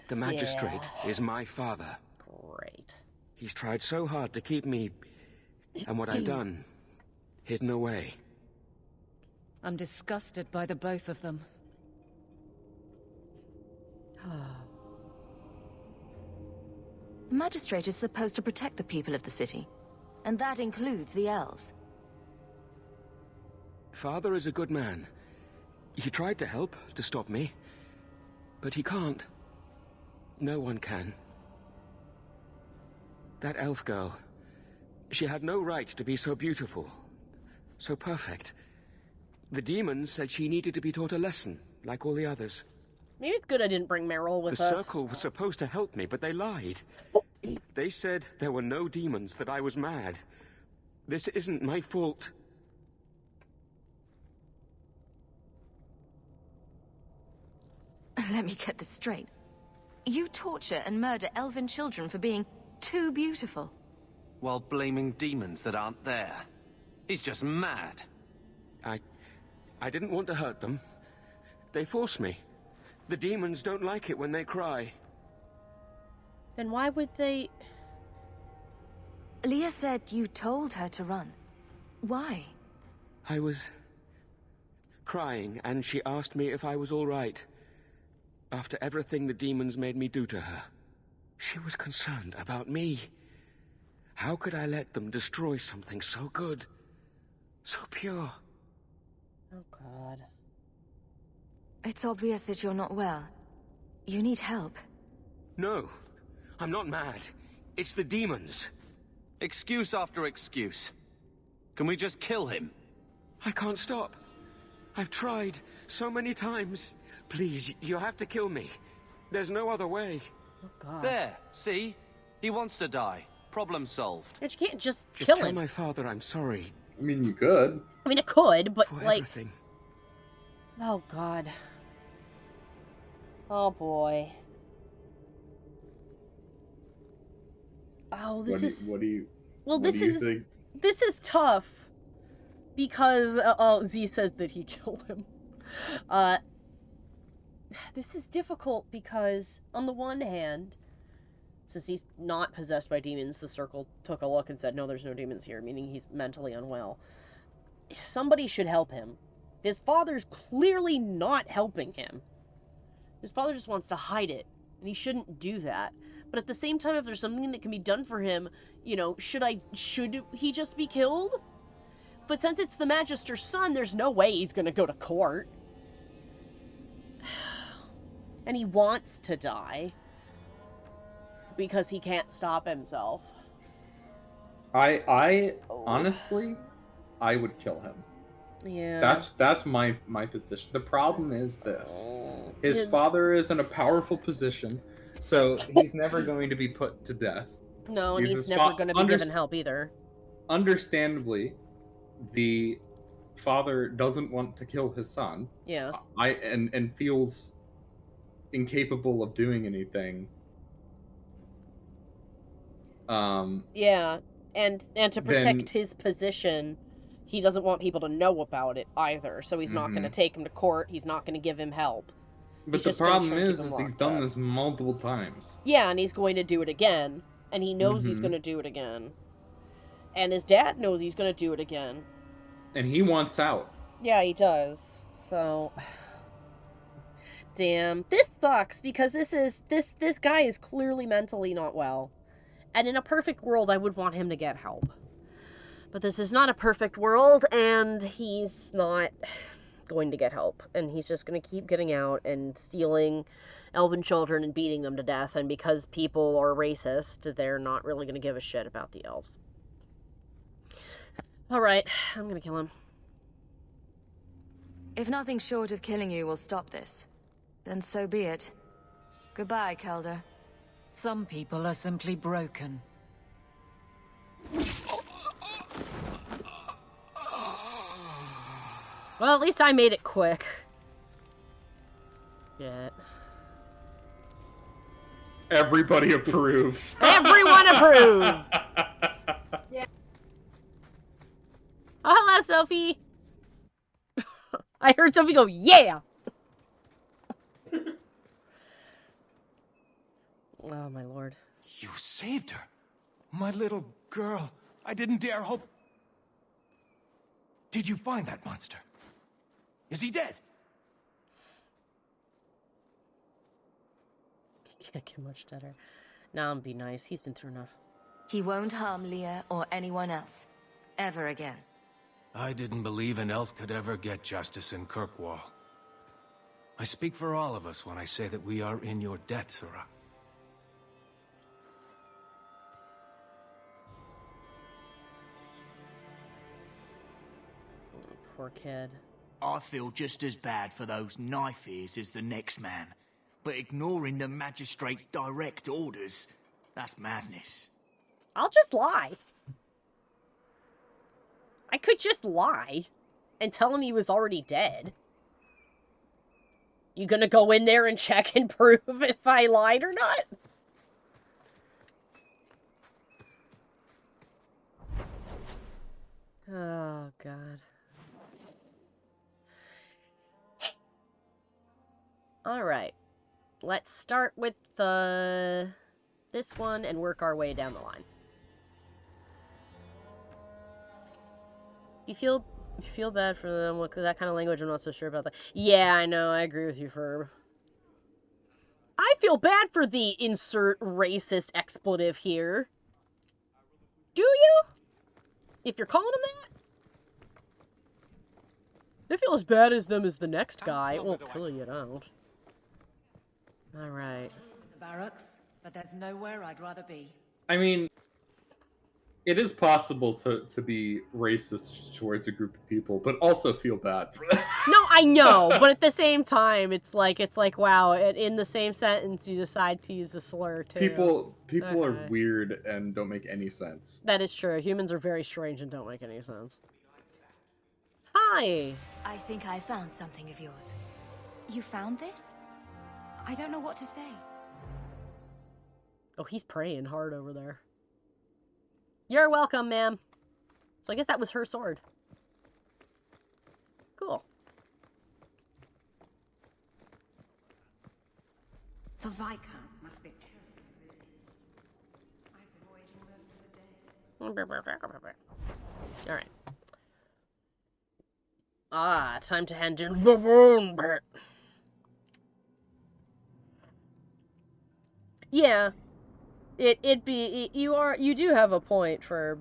The magistrate is my father. Great. He's tried so hard to keep me, and what I've done, hidden away. I'm disgusted by the both of them. The magistrate is supposed to protect the people of the city, and that includes the elves. Father is a good man. He tried to help, to stop me. But he can't. No one can. That elf girl, she had no right to be so beautiful, so perfect. The demons said she needed to be taught a lesson, like all the others. Maybe it's good I didn't bring Meryl with us. The circle was supposed to help me, but they lied. They said there were no demons, that I was mad. This isn't my fault. Let me get this straight. You torture and murder elven children for being too beautiful. While blaming demons that aren't there. He's just mad. I didn't want to hurt them. They forced me. The demons don't like it when they cry. Then why would they... Leah said you told her to run. Why? I was crying, and she asked me if I was all right. After everything the demons made me do to her. She was concerned about me. How could I let them destroy something so good? So pure? Oh, God. It's obvious that you're not well. You need help. No, I'm not mad. It's the demons. Excuse after excuse. Can we just kill him? I can't stop. I've tried so many times. Please, you have to kill me. There's no other way. Oh, God. There, see? He wants to die. Problem solved. But you can't just Just kill tell him. my father I'm sorry. I mean, you could. I mean, it could, but For like... everything. Oh, God. Oh, boy. Oh, this is... What do you... Well, what this do you is... think? This is tough. Because... oh, Z says that he killed him. This is difficult because, on the one hand, since he's not possessed by demons, the circle took a look and said, no, there's no demons here, meaning he's mentally unwell. Somebody should help him. His father's clearly not helping him. His father just wants to hide it, and he shouldn't do that. But at the same time, if there's something that can be done for him, you know, should he just be killed? But since it's the Magister's son, there's no way he's gonna go to court. And he wants to die. Because he can't stop himself. Honestly, I would kill him. Yeah. That's my position. The problem is this. His father is in a powerful position, so he's never going to be put to death. No, and he's never going to be given help either. Understandably, the father doesn't want to kill his son. Yeah. And feels incapable of doing anything. Yeah, and to protect his position, he doesn't want people to know about it either. So he's not going to take him to court. He's not going to give him help. But the problem is he's done this multiple times. Yeah, and he's going to do it again, and he knows he's going to do it again, and his dad knows he's going to do it again. And he wants out. Yeah, he does. So, damn, this sucks because this guy is clearly mentally not well. And in a perfect world, I would want him to get help. But this is not a perfect world, and he's not going to get help. And he's just going to keep getting out and stealing elven children and beating them to death. And because people are racist, they're not really going to give a shit about the elves. Alright, I'm going to kill him. If nothing short of killing you will stop this, then so be it. Goodbye, Kelder. Some people are simply broken. Well, at least I made it quick. Yeah. Everybody approves. Everyone approved! Yeah. Oh, hello, Sophie! I heard Sophie go, yeah! Oh, my lord. You saved her. My little girl. I didn't dare hope... Did you find that monster? Is he dead? Can't get much better. Now be nice. He's been through enough. He won't harm Leah or anyone else. Ever again. I didn't believe an elf could ever get justice in Kirkwall. I speak for all of us when I say that we are in your debt, Sirrah. Poor kid. I feel just as bad for those knife ears as the next man. But ignoring the magistrate's direct orders, that's madness. I'll just lie. I could just lie and tell him he was already dead. You gonna go in there and check and prove if I lied or not? Oh, God. Alright. Let's start with this one and work our way down the line. You feel bad for them with that kind of language. I'm not so sure about that. Yeah, I know. I agree with you, Ferb. I feel bad for the insert racist expletive here. Do you? If you're calling him that? I feel as bad as them as the next guy. It won't kill you, don't. Alright. The barracks, but there's nowhere I'd rather be. I mean, it is possible to be racist towards a group of people, but also feel bad for them. No, I know, but at the same time, it's like wow, in the same sentence you decide to use a slur too. People are weird and don't make any sense. That is true. Humans are very strange and don't make any sense. Hi. I think I found something of yours. You found this? I don't know what to say. Oh, he's praying hard over there. You're welcome, ma'am. So I guess that was her sword. Cool. The Viscount must be terribly busy. I've been waiting most of the day. Alright. Ah, time to hand in the wound. Yeah. You do have a point, for,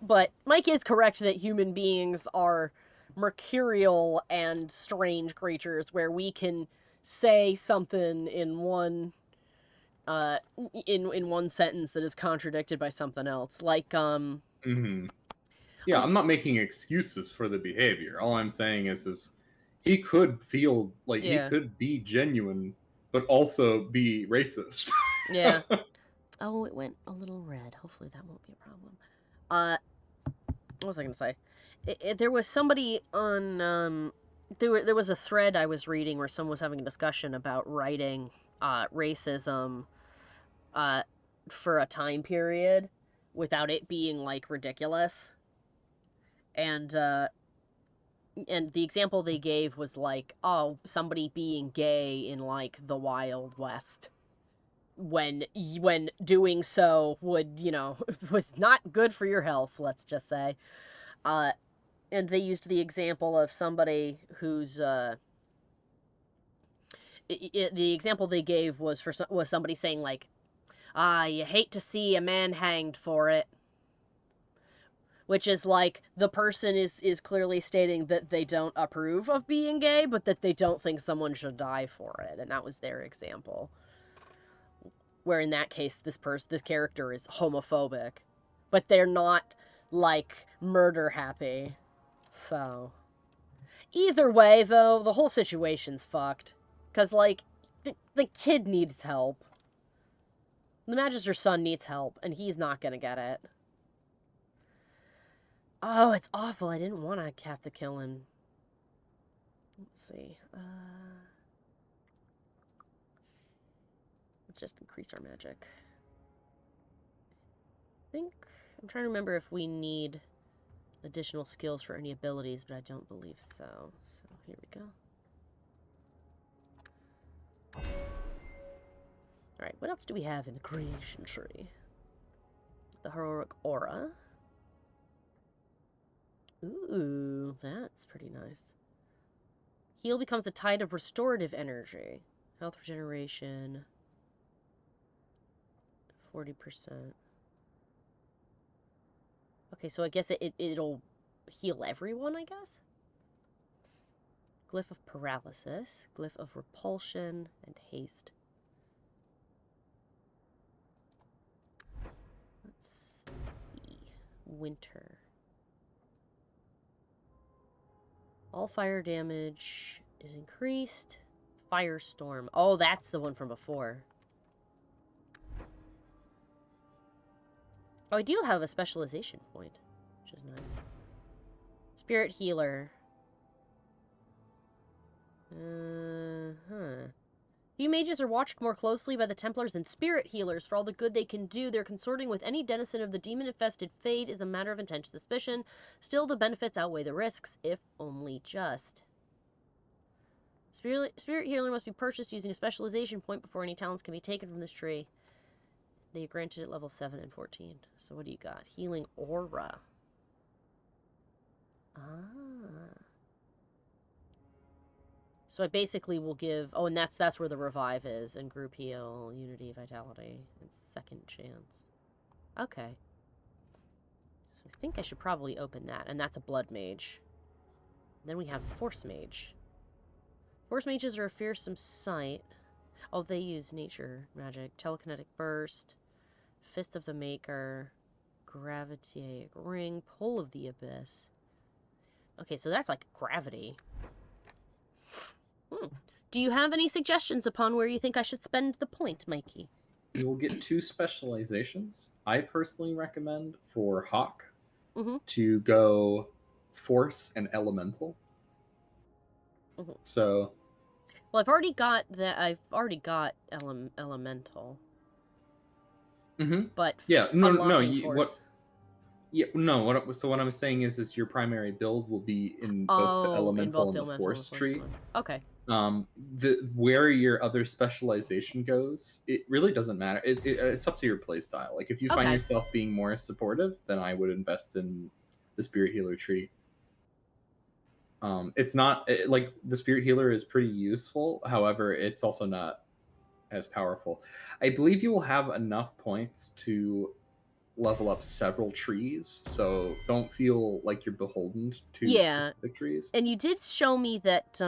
but Mike is correct that human beings are mercurial and strange creatures where we can say something in one in one sentence that is contradicted by something else. Like Yeah, I'm not making excuses for the behavior. All I'm saying is he could feel like he could be genuine but also be racist. Yeah. Oh, it went a little red. Hopefully that won't be a problem. What was I going to say? There was somebody on, there was a thread I was reading where someone was having a discussion about writing racism for a time period without it being, like, ridiculous. And the example they gave was, like, oh, somebody being gay in, like, the Wild West. When doing so would, was not good for your health, let's just say. And they used the example of somebody who's, the example they gave was was somebody saying, like, you hate to see a man hanged for it. Which is, like, the person is clearly stating that they don't approve of being gay, but that they don't think someone should die for it. And that was their example. Where in that case, this character is homophobic. But they're not, like, murder happy. So. Either way, though, the whole situation's fucked. Because, like, the kid needs help. The Magister's son needs help, and he's not gonna get it. Oh, it's awful. I didn't want to have to kill him. Let's see. Let's just increase our magic. I think... I'm trying to remember if we need additional skills for any abilities, but I don't believe so. So, here we go. Alright, what else do we have in the creation tree? The heroic aura. Ooh, that's pretty nice. Heal becomes a tide of restorative energy. Health regeneration. 40%. Okay, so I guess it'll heal everyone, I guess? Glyph of paralysis. Glyph of repulsion and haste. Let's see. Winter. All fire damage is increased. Firestorm. Oh, that's the one from before. Oh, I do have a specialization point, which is nice. Spirit healer. Few mages are watched more closely by the Templars than spirit healers. For all the good they can do, their consorting with any denizen of the demon-infested Fade is a matter of intense suspicion. Still, the benefits outweigh the risks, if only just. Spirit healer must be purchased using a specialization point before any talents can be taken from this tree. They are granted at level 7 and 14. So what do you got? Healing aura. Ah. So I basically will give... Oh, and that's where the revive is. And group heal, unity, vitality, and second chance. Okay. So I think I should probably open that. And that's a blood mage. Then we have force mage. Force mages are a fearsome sight. Oh, they use nature magic. Telekinetic burst. Fist of the Maker. Gravitatic ring. Pull of the abyss. Okay, so that's like gravity. Do you have any suggestions upon where you think I should spend the point, Mikey? You will get 2 specializations. I personally recommend for Hawke to go Force and Elemental. So, well, I've already got that. I've already got Elemental. But yeah, no. Force. What I'm saying is your primary build will be in both the Elemental and the Force tree. Okay. Where your other specialization goes, it really doesn't matter. It's up to your playstyle. Like, if you find yourself being more supportive, then I would invest in the Spirit Healer tree. It's not like the Spirit Healer is pretty useful. However, it's also not as powerful. I believe you will have enough points to level up several trees, so don't feel like you're beholden to specific trees. And you did show me that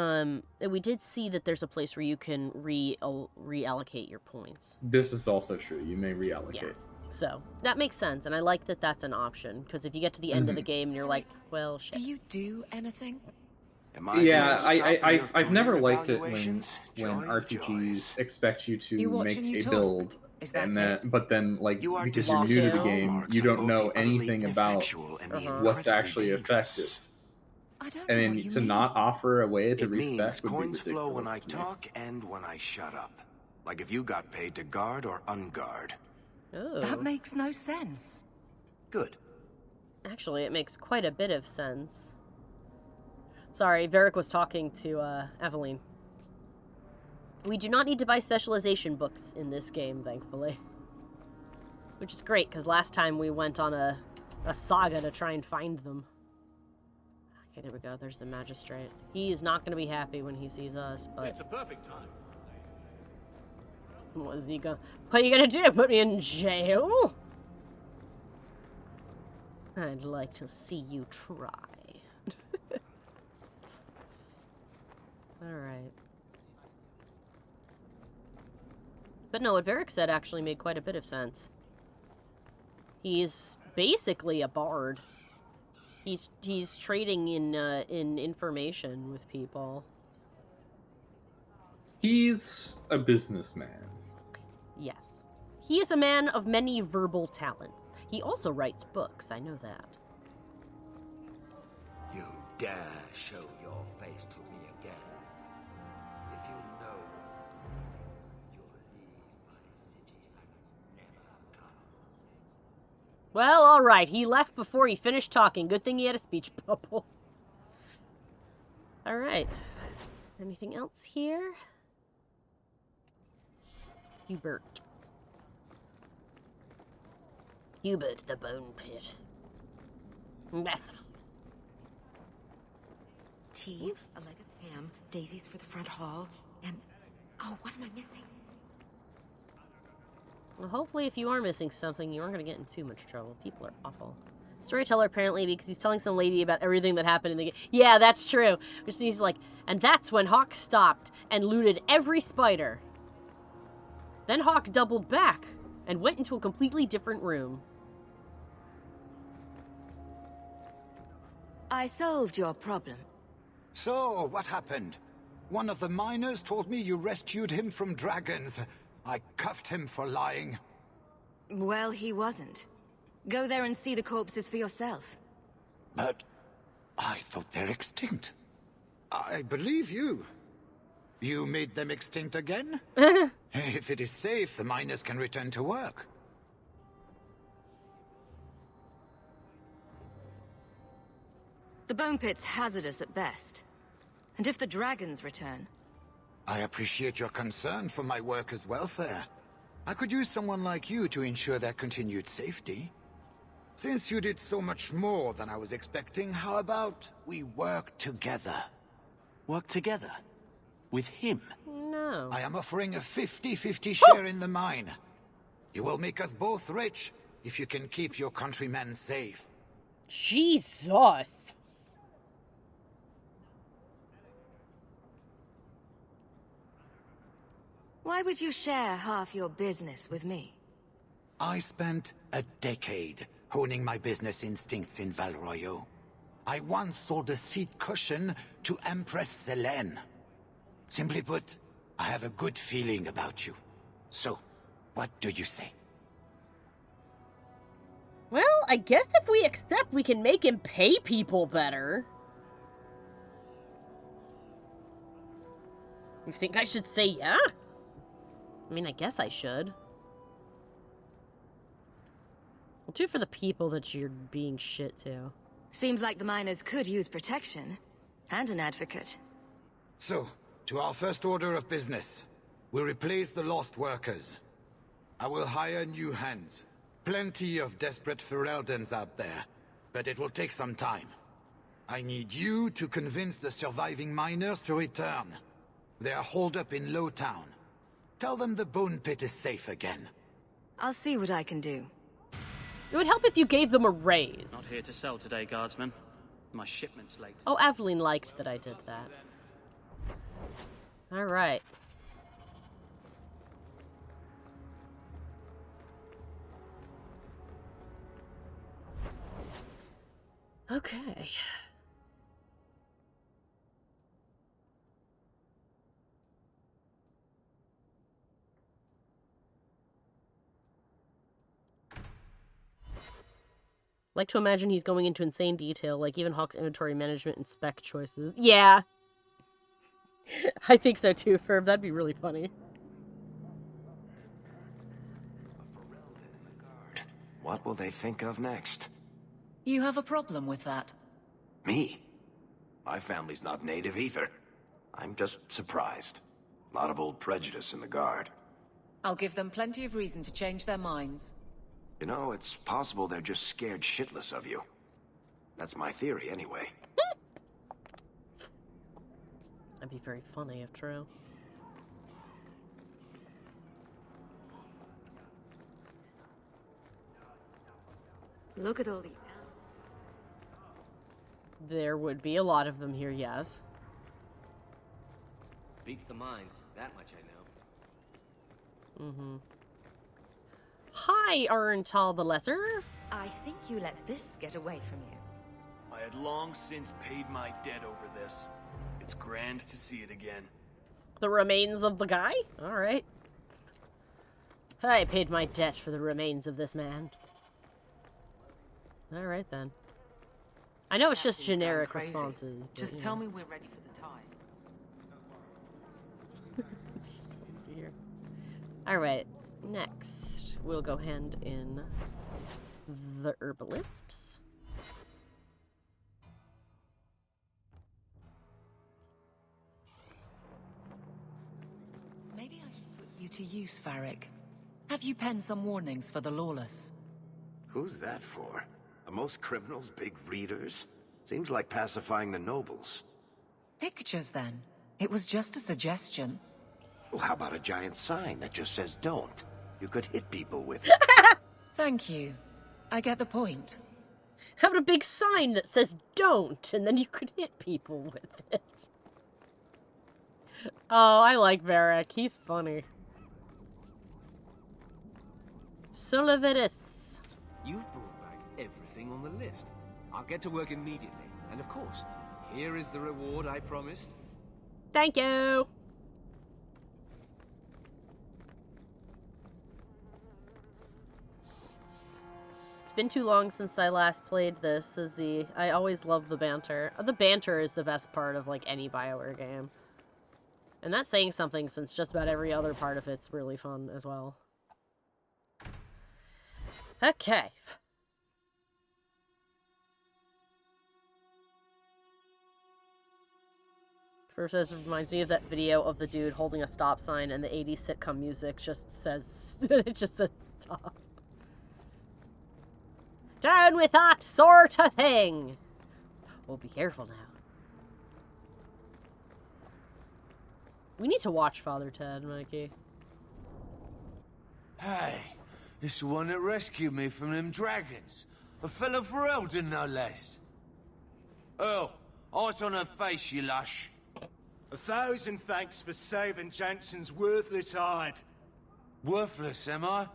we did see that there's a place where you can reallocate your points. This is also true. You may reallocate. Yeah. So that makes sense, and I like that that's an option, because if you get to the end of the game and you're like, well, shit. Do you do anything? I've never liked it when RPGs expect you to make a build, but then like because you're new to the game, you don't know anything about what's actually effective. And then to not offer a way to respec would be ridiculous. Flow when I talk and when I shut up. Like if you got paid to guard or unguard. Oh. That makes no sense. Good. Actually, it makes quite a bit of sense. Sorry, Varric was talking to Eveline. We do not need to buy specialization books in this game, thankfully. Which is great, because last time we went on a saga to try and find them. Okay, there we go. There's the magistrate. He is not going to be happy when he sees us, but... It's a perfect time. What is he going... What are you going to do? Put me in jail? I'd like to see you try. Alright. But no, what Varric said actually made quite a bit of sense. He's basically a bard. He's trading in information with people. He's a businessman. Yes. He is a man of many verbal talents. He also writes books, I know that. You dare show your face to me again. If you know you'll leave my city and never come. Well, alright. He left before he finished talking. Good thing he had a speech bubble. Alright. Anything else here? Hubert the Bone Pit. Tea, a leg of ham, daisies for the front hall, and... oh, what am I missing? Well, hopefully if you are missing something, you aren't going to get in too much trouble. People are awful. Storyteller, apparently, because he's telling some lady about everything that happened in the game. Yeah, that's true. Which he's like, and that's when Hawke stopped and looted every spider. Then Hawke doubled back and went into a completely different room. I solved your problem. So, what happened? One of the miners told me you rescued him from dragons. I cuffed him for lying. Well, he wasn't. Go there and see the corpses for yourself. But I thought they're extinct. I believe you. You made them extinct again? If it is safe, the miners can return to work. The Bone Pit's hazardous at best. And if the dragons return... I appreciate your concern for my workers' welfare. I could use someone like you to ensure their continued safety. Since you did so much more than I was expecting, how about we work together? Work together? With him? No. I am offering a 50-50 share in the mine. You will make us both rich if you can keep your countrymen safe. Jesus! Why would you share half your business with me? I spent a decade honing my business instincts in Val Royeaux. I once sold a seat cushion to Empress Selene. Simply put, I have a good feeling about you. So, what do you say? Well, I guess if we accept, we can make him pay people better. You think I should say yeah? I mean, I guess I should. I'll do for the people that you're being shit to. Seems like the miners could use protection. And an advocate. So, to our first order of business. We'll replace the lost workers. I will hire new hands. Plenty of desperate Ferelden's out there. But it will take some time. I need you to convince the surviving miners to return. They are holed up in Lowtown. Tell them the Bone Pit is safe again. I'll see what I can do. It would help if you gave them a raise. Not here to sell today, guardsman. My shipment's late. Oh, Aveline liked that I did that. Alright. Okay. Like to imagine he's going into insane detail, like even Hawke's inventory management and spec choices. Yeah! I think so too, Ferb. That'd be really funny. What will they think of next? You have a problem with that? Me? My family's not native either. I'm just surprised. A lot of old prejudice in the Guard. I'll give them plenty of reason to change their minds. You know, it's possible they're just scared shitless of you. That's my theory, anyway. That'd be very funny, if true. Look at all the... There would be a lot of them here, yes. Beats the mines, that much I know. Mm-hmm. Hi, Arntal the Lesser. I think you let this get away from you. I had long since paid my debt over this. It's grand to see it again. The remains of the guy? Alright. I paid my debt for the remains of this man. Alright then. I know it's just generic responses. Just tell me we're ready for the time. It's just here. Alright, next we'll go hand in the herbalists. Maybe I should put you to use, Varric. Have you penned some warnings for the lawless? Who's that for? Are most criminals big readers? Seems like pacifying the nobles. Pictures, then. It was just a suggestion. Well, how about a giant sign that just says don't? You could hit people with it. Thank you. I get the point. How about a big sign that says don't, and then you could hit people with it? Oh, I like Varric. He's funny. Solividus. You've brought back everything on the list. I'll get to work immediately. And of course, here is the reward I promised. Thank you. It's been too long since I last played this, says Z. I always love the banter. The banter is the best part of, like, any BioWare game. And that's saying something, since just about every other part of it's really fun as well. Okay. First, this reminds me of that video of the dude holding a stop sign and the 80s sitcom music just says, it just says stop. Down with that sort of thing! Well, be careful now. We need to watch Father Ted, Mikey. Hey, it's the one that rescued me from them dragons. A fellow for Eldon, no less. Oh, eyes on her face, you lush. 1,000 thanks for saving Jansen's worthless hide. Worthless, am I?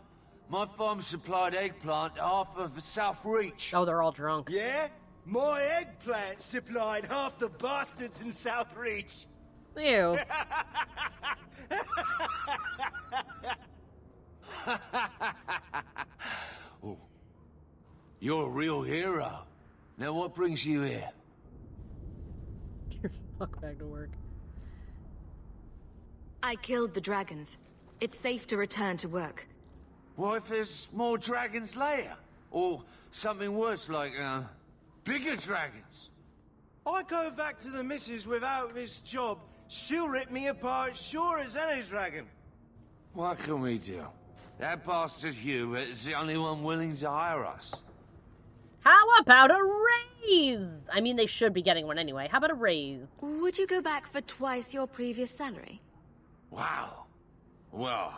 My farm supplied eggplant to half of the South Reach. Oh, they're all drunk. Yeah? My eggplant supplied half the bastards in South Reach. Ew. Oh, you're a real hero. Now what brings you here? Get your fuck back to work. I killed the dragons. It's safe to return to work. What if there's more dragons later? Or something worse like, bigger dragons? I go back to the missus without this job, she'll rip me apart sure as any dragon. What can we do? That bastard Hubert is the only one willing to hire us. How about a raise? I mean, they should be getting one anyway. How about a raise? Would you go back for twice your previous salary? Wow. Well,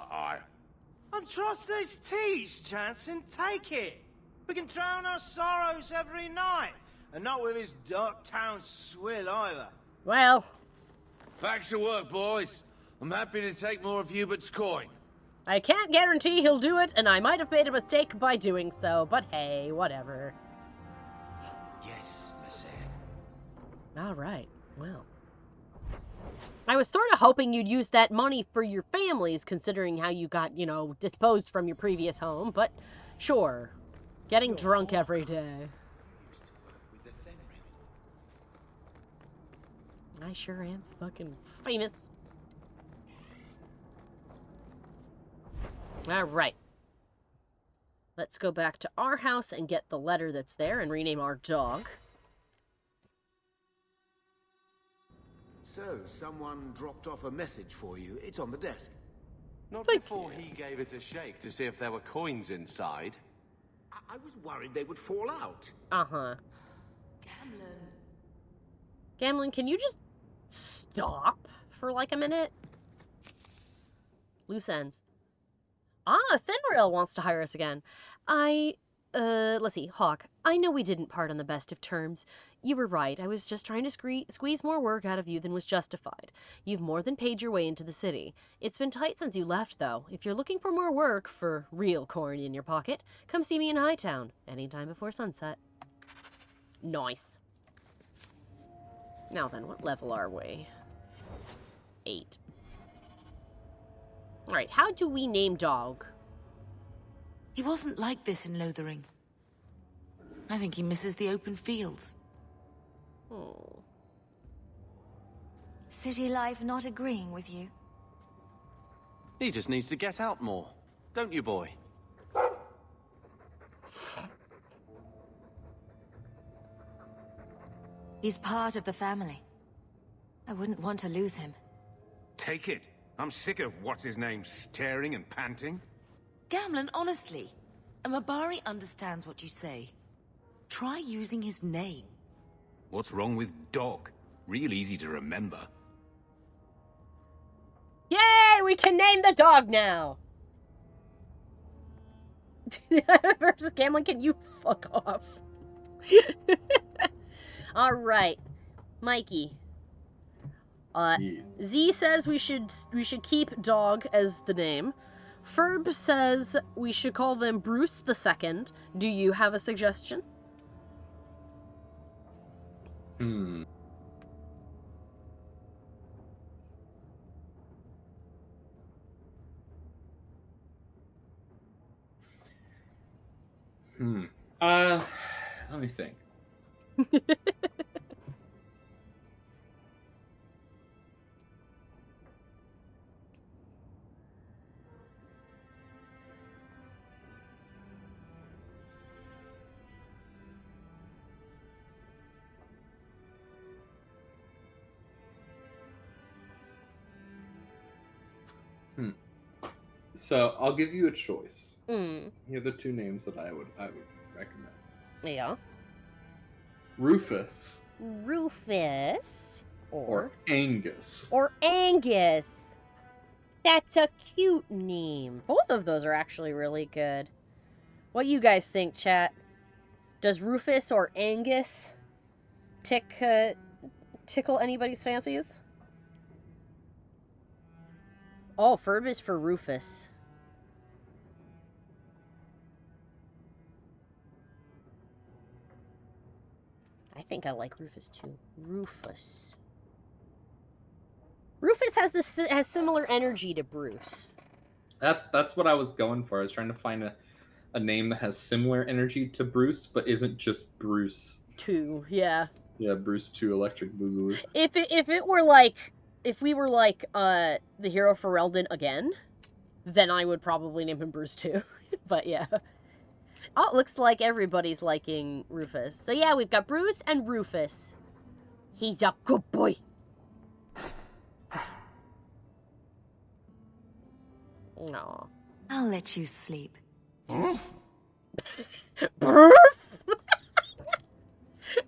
And trust these teas, Jansen. Take it. We can drown our sorrows every night. And not with his dark town swill either. Well. Back to work, boys. I'm happy to take more of Hubert's coin. I can't guarantee he'll do it, and I might have made a mistake by doing so, but hey, whatever. Yes, monsieur. Alright, well. I was sort of hoping you'd use that money for your families, considering how you got, you know, disposed from your previous home, but sure. Getting drunk every day. I sure am fucking famous. Alright. Let's go back to our house and get the letter that's there and rename our dog. So, someone dropped off a message for you. It's on the desk. Not before he gave it a shake to see if there were coins inside. I was worried they would fall out. Uh-huh. Gamlin, can you just stop for like a minute? Loose ends. Ah, Fenrir wants to hire us again. Let's see, Hawke, I know we didn't part on the best of terms. You were right, I was just trying to squeeze more work out of you than was justified. You've more than paid your way into the city. It's been tight since you left, though. If you're looking for more work, for real corn in your pocket, come see me in Hightown, anytime before sunset. Nice. Now then, what level are we? 8. Alright, how do we name dog? He wasn't like this in Lothering. I think he misses the open fields. Oh. City life not agreeing with you? He just needs to get out more. Don't you, boy? He's part of the family. I wouldn't want to lose him. Take it. I'm sick of what's-his-name staring and panting. Gamlen, honestly, a Mabari understands what you say. Try using his name. What's wrong with dog? Real easy to remember. Yay! We can name the dog now! Versus Gamlen, can you fuck off? Alright. Mikey. Z says we should keep dog as the name. Ferb says we should call them Bruce the Second. Do you have a suggestion? Let me think. So I'll give you a choice. Here are the two names that I would recommend. Yeah. Rufus. Rufus. Or Angus. Or Angus. That's a cute name. Both of those are actually really good. What you guys think, chat? Does Rufus or Angus tickle anybody's fancies? Oh, Ferb is for Rufus. I think I like Rufus too. Rufus. Rufus has similar energy to Bruce. That's what I was going for. I was trying to find a name that has similar energy to Bruce, but isn't just Bruce. 2, yeah. Yeah, Bruce 2 Electric Boogaloo. If we were like the hero Ferelden again, then I would probably name him Bruce 2. But yeah. Oh, it looks like everybody's liking Rufus. So yeah, we've got Bruce and Rufus. He's a good boy. No. I'll let you sleep. What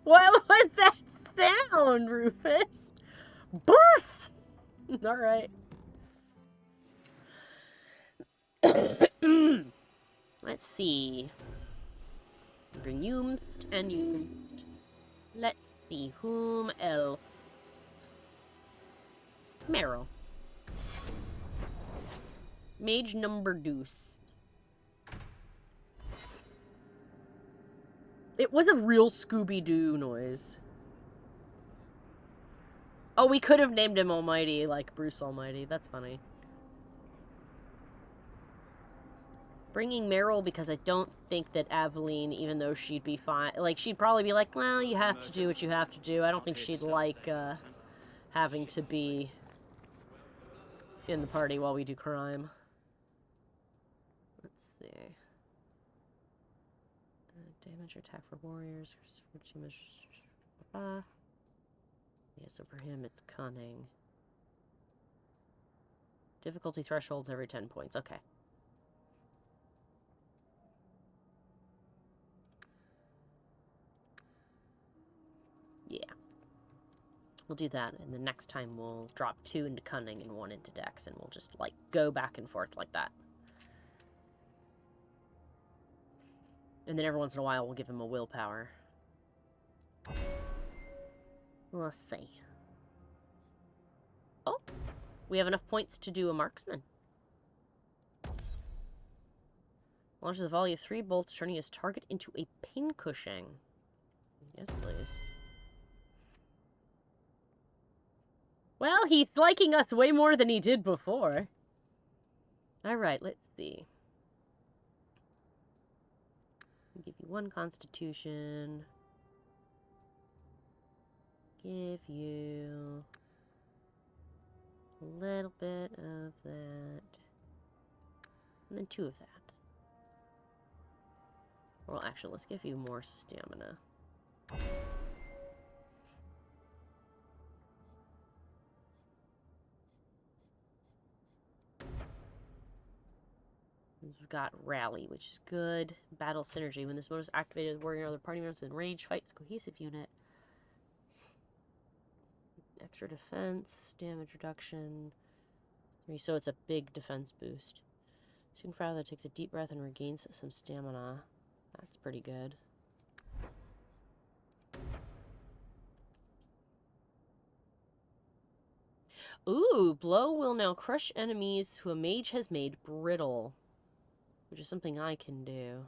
was that sound, Rufus? All right. Let's see. Bring Yumst and Yumst. Let's see whom else. Meryl. Mage number deuce. It was a real Scooby-Doo noise. Oh, we could have named him Almighty, like Bruce Almighty. That's funny. Bringing Meryl because I don't think that Aveline, even though she'd be fine, like, she'd probably be like, well, you have to do what you have to do. I don't think she'd like, having to be in the party while we do crime. Let's see. Damage or attack for warriors. Yeah, so for him, it's cunning. Difficulty thresholds every 10 points. Okay. Yeah. We'll do that, and the next time we'll drop 2 into cunning and 1 into dex, and we'll just, like, go back and forth like that. And then every once in a while, we'll give him a willpower. Let's see. Oh, we have enough points to do a marksman. Launches a volley of 3 bolts, turning his target into a pincushion. Yes, please. Well, he's liking us way more than he did before. Alright, let's see. 1 constitution. Give you a little bit of that. And then 2 of that. Well, actually, let's give you more stamina. We've got Rally, which is good. Battle Synergy. When this mode is activated, warrior and other party members in range fights cohesive unit. Extra defense, damage reduction. So it's a big defense boost. Soon Father takes a deep breath and regains some stamina. That's pretty good. Ooh, blow will now crush enemies who a mage has made brittle, which is something I can do.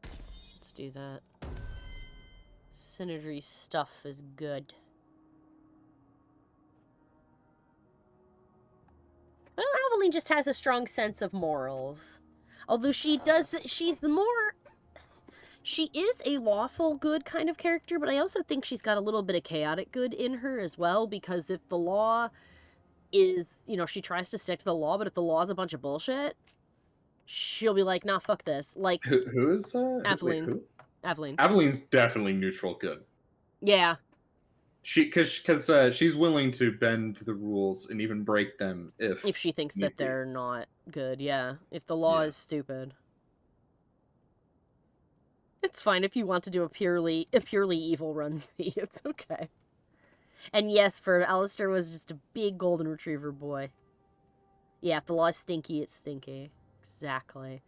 Let's do that. Synergy stuff is good. Well, Aveline just has a strong sense of morals. Although she is a lawful good kind of character, but I also think she's got a little bit of chaotic good in her as well, because if the law is, you know, she tries to stick to the law, but if the law's a bunch of bullshit, she'll be like, nah, fuck this. Like, who is Aveline. Wait, who? Aveline. Aveline's definitely neutral good. Yeah. Because she's willing to bend the rules and even break them if she thinks that they're not good. Yeah, if the law is stupid, it's fine. If you want to do a purely evil run, see, it's okay. And yes, for Alistair was just a big golden retriever boy. Yeah, if the law is stinky, it's stinky. Exactly.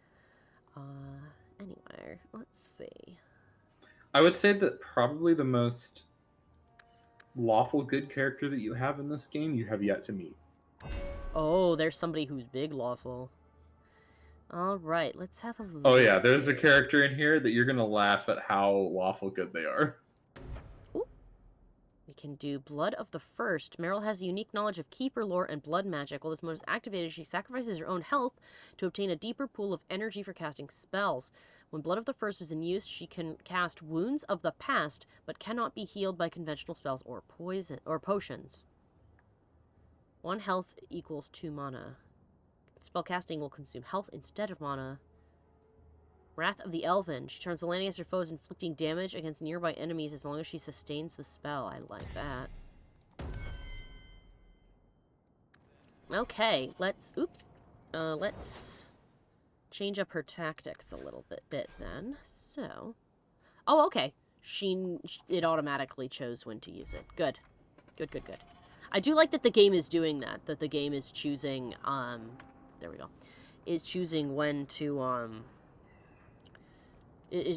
Anyway, let's see. I would say that probably the most lawful good character that you have in this game you have yet to meet. Oh, there's somebody who's big lawful. All right, let's have a look. Oh yeah, there's a character in here that you're gonna laugh at how lawful good they are. Ooh. We can do Blood of the First. Meryl has a unique knowledge of Keeper lore and blood magic. While this mode is activated, she sacrifices her own health to obtain a deeper pool of energy for casting spells. When Blood of the First is in use, she can cast Wounds of the Past, but cannot be healed by conventional spells or potions. 1 health equals 2 mana. Spellcasting will consume health instead of mana. Wrath of the Elven. She turns the landing against her foes, inflicting damage against nearby enemies as long as she sustains the spell. I like that. Okay, let's change up her tactics a little bit then. So, oh, okay. It automatically chose when to use it. Good. Good. I do like that the game is doing that. That the game is choosing, there we go. Is choosing when to,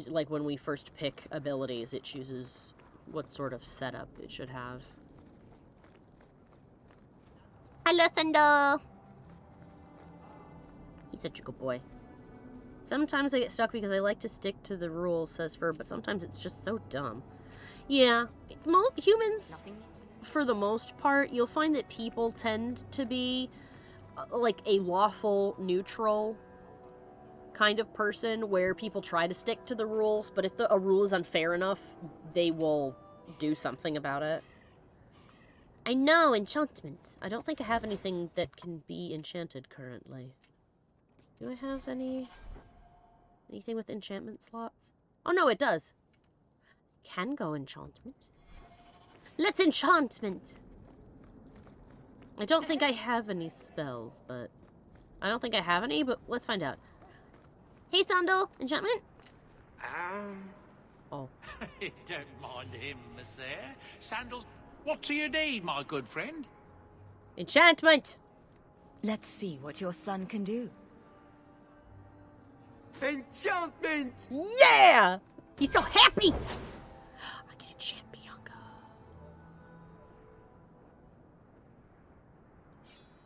like when we first pick abilities, it chooses what sort of setup it should have. Hello, Thunder! He's such a good boy. Sometimes I get stuck because I like to stick to the rules, says Fur, but sometimes it's just so dumb. Yeah, humans, for the most part, you'll find that people tend to be like a lawful, neutral kind of person where people try to stick to the rules, but if a rule is unfair enough, they will do something about it. I know, enchantment. I don't think I have anything that can be enchanted currently. Do I have anything with enchantment slots? Oh no, it does. Can go enchantment. Let's enchantment! I don't think I have any spells, but... I don't think I have any, but let's find out. Hey, Sandal! Enchantment? Oh. Don't mind him, Monsieur. Sandals, what do you need, my good friend? Enchantment! Let's see what your son can do. Enchantment! Yeah! He's so happy! I can enchant Bianca.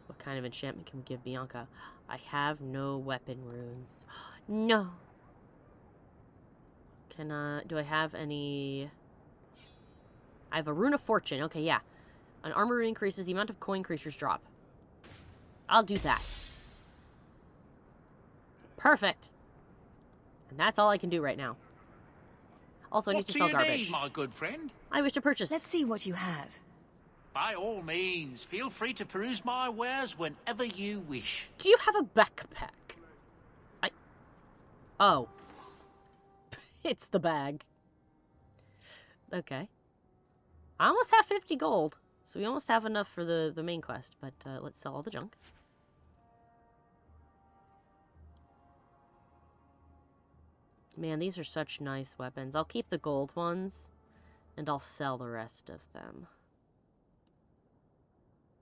What kind of enchantment can we give Bianca? I have no weapon runes. No. Do I have any... I have a Rune of Fortune. Okay, yeah. An armor rune increases the amount of coin creatures drop. I'll do that. Perfect. And that's all I can do right now. Also, I need to sell garbage. Need, my good friend? I wish to purchase. Let's see what you have. By all means, feel free to peruse my wares whenever you wish. Do you have a backpack? Oh. It's the bag. Okay. I almost have 50 gold. So we almost have enough for the main quest. But let's sell all the junk. Man, these are such nice weapons. I'll keep the gold ones. And I'll sell the rest of them.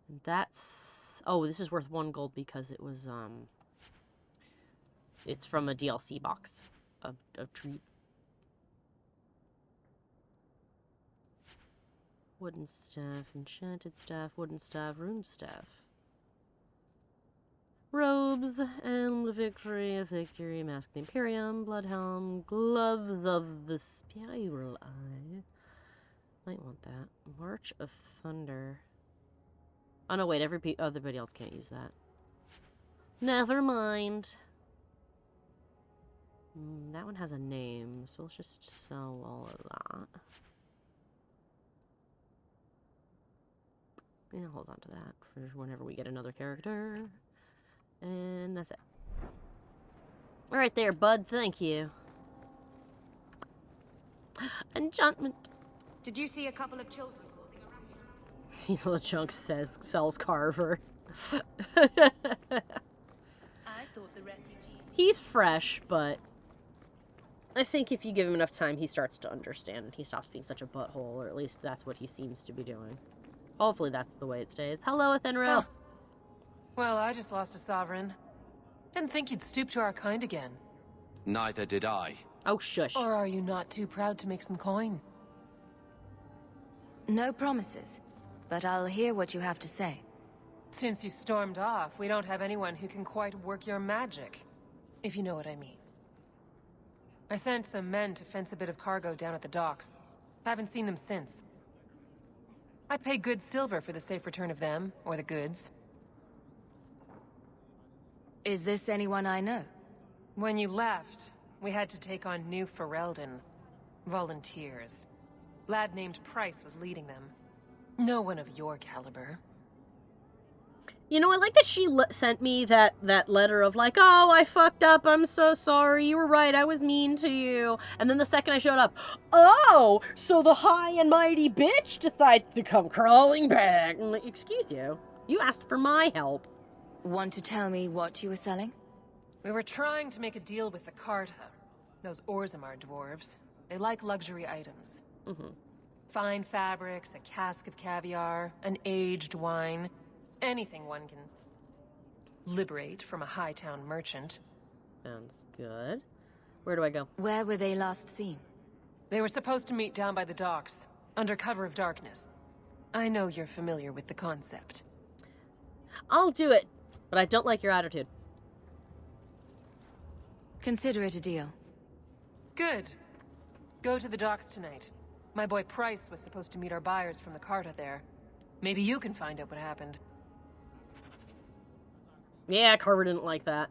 And that's... Oh, this is worth 1 gold because it was, it's from a DLC box of treat. Wooden staff, enchanted staff, wooden staff, rune staff. Robes, Emblem of Victory, Mask of the Imperium, Bloodhelm, Gloves of the Spiral Eye. Might want that. March of Thunder. Oh no, wait, everybody else can't use that. Never mind. That one has a name, so let's just sell all of that. Yeah, hold on to that for whenever we get another character. And that's it. Alright there, bud, thank you. Enchantment. Did you see a couple of children walking around? Cecil the Chunk says, sells Carver. I thought the refugees... He's fresh, but I think if you give him enough time, he starts to understand and he stops being such a butthole, or at least that's what he seems to be doing. Hopefully that's the way it stays. Hello, Athenro. Oh. Well, I just lost a sovereign. Didn't think you'd stoop to our kind again. Neither did I. Oh, shush. Or are you not too proud to make some coin? No promises, but I'll hear what you have to say. Since you stormed off, we don't have anyone who can quite work your magic, if you know what I mean. I sent some men to fence a bit of cargo down at the docks. Haven't seen them since. I'd pay good silver for the safe return of them, or the goods. Is this anyone I know? When you left, we had to take on new Ferelden. Volunteers. Lad named Price was leading them. No one of your caliber. You know, I like that she sent me that letter of like, oh, I fucked up, I'm so sorry, you were right, I was mean to you. And then the second I showed up, oh, so the high and mighty bitch decides to come crawling back. I'm like, excuse you, you asked for my help. Want to tell me what you were selling? We were trying to make a deal with the Carta. Those Orzammar dwarves. They like luxury items. Fine fabrics, a cask of caviar, an aged wine. Anything one can liberate from a Hightown merchant. Sounds good. Where do I go? Where were they last seen? They were supposed to meet down by the docks, under cover of darkness. I know you're familiar with the concept. I'll do it, but I don't like your attitude. Consider it a deal. Good. Go to the docks tonight. My boy Price was supposed to meet our buyers from the Carta there. Maybe you can find out what happened. Yeah, Carver didn't like that.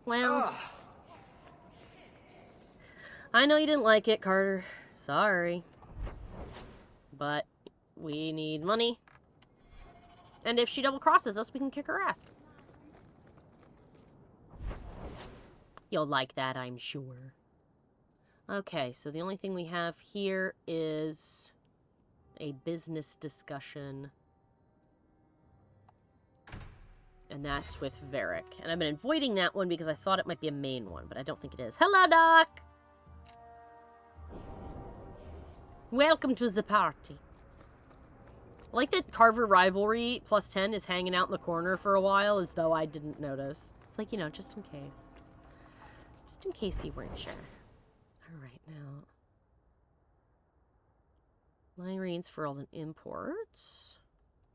Well, I know you didn't like it, Carter. Sorry. But we need money. And if she double crosses us, we can kick her ass. You'll like that, I'm sure. Okay, so the only thing we have here is a business discussion. And that's with Varric. And I've been avoiding that one because I thought it might be a main one, but I don't think it is. Hello, Doc! Welcome to the party. I like that Carver Rivalry plus 10 is hanging out in the corner for a while as though I didn't notice. It's like, you know, just in case. Just in case you weren't sure. Alright, now. Line reads for all the imports.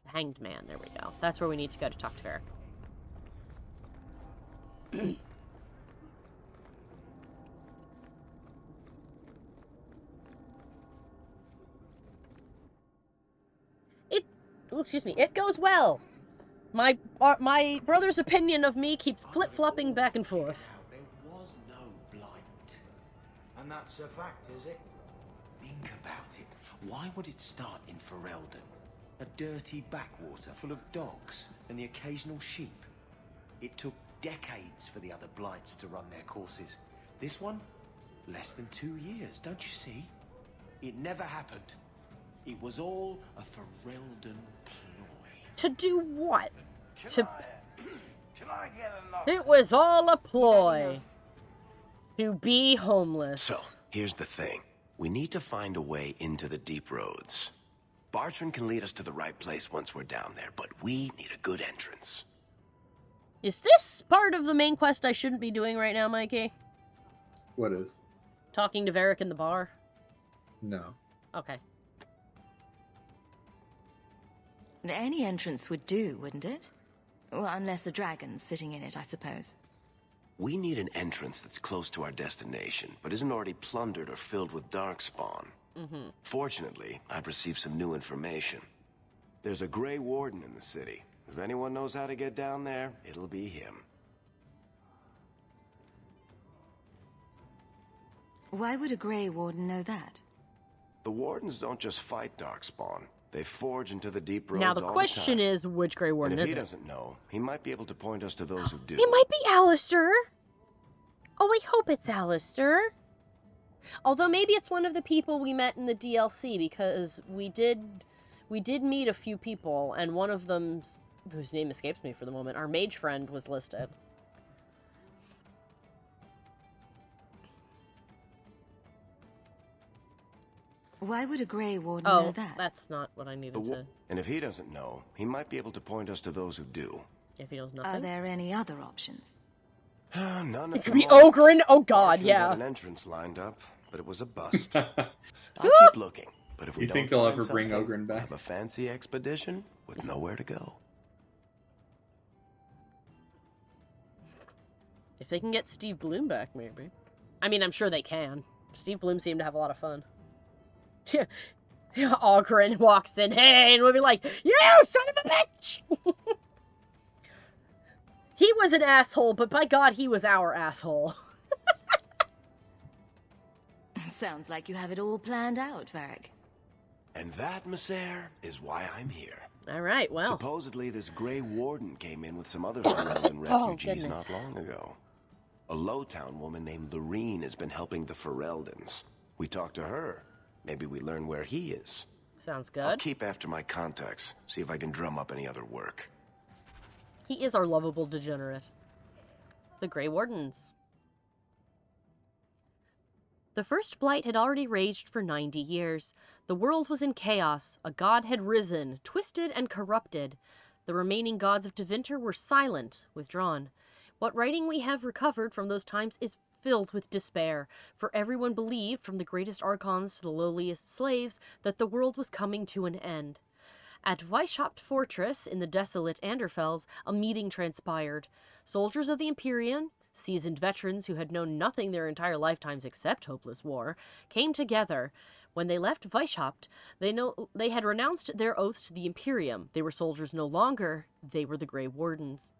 Hanged Man, there we go. That's where we need to go to talk to Varric. It goes well. My brother's opinion of me keeps flip-flopping back and forth. There was no blight. And that's a fact, is it? Think about it. Why would it start in Ferelden? A dirty backwater full of dogs and the occasional sheep. It took decades for the other blights to run their courses. This one? Less than 2 years, don't you see? It never happened. It was all a Ferelden ploy. To do what? Can I get enough? It was all a ploy. To be homeless. So, here's the thing. We need to find a way into the deep roads. Bartran can lead us to the right place once we're down there, but we need a good entrance. Is this part of the main quest I shouldn't be doing right now, Mikey? What is? Talking to Varric in the bar? No. Okay. Any entrance would do, wouldn't it? Well, unless a dragon's sitting in it, I suppose. We need an entrance that's close to our destination, but isn't already plundered or filled with darkspawn. Fortunately, I've received some new information. There's a Grey Warden in the city. If anyone knows how to get down there, it'll be him. Why would a Grey Warden know that? The Wardens don't just fight darkspawn. They forge into the deep roads Now the all question the time. is, which Grey Warden And if is he it? doesn't know, he might be able to point us to those who do. It might be Alistair. Oh, I hope it's Alistair. Although maybe it's one of the people we met in the DLC, because we did meet a few people, and one of them, whose name escapes me for the moment, our mage friend, was listed. Why would a Grey Warden know that? That's not what I needed to... And if he doesn't know, he might be able to point us to those who do. If he knows nothing? Are there any other options? None. It could be Ogren. Oh God, Bartran yeah. got an entrance lined up, but it was a bust. I'll keep looking, but if we You don't think they'll find ever bring something, Ogren back? we'll have a fancy expedition with nowhere to go. If they can get Steve Bloom back, maybe. I mean, I'm sure they can. Steve Bloom seemed to have a lot of fun. Ogren walks in, hey, and we'll be like, you son of a bitch! He was an asshole, but by God, he was our asshole. Sounds like you have it all planned out, Varric. And that, Messer, is why I'm here. All right, well. Supposedly, this Grey Warden came in with some other Ferelden refugees not long ago. A Lowtown woman named Lorene has been helping the Fereldans. We talked to her. Maybe we learn where he is. Sounds good. I'll keep after my contacts, see if I can drum up any other work. He is our lovable degenerate. The Grey Wardens. The First Blight had already raged for 90 years. The world was in chaos. A god had risen, twisted and corrupted. The remaining gods of Tevinter were silent, withdrawn. What writing we have recovered from those times is filled with despair, for everyone believed, from the greatest archons to the lowliest slaves, that the world was coming to an end. At Weishaupt Fortress, in the desolate Anderfels, a meeting transpired. Soldiers of the Imperium, seasoned veterans who had known nothing their entire lifetimes except hopeless war, came together. When they left Weishaupt, they had renounced their oaths to the Imperium. They were soldiers no longer, they were the Grey Wardens.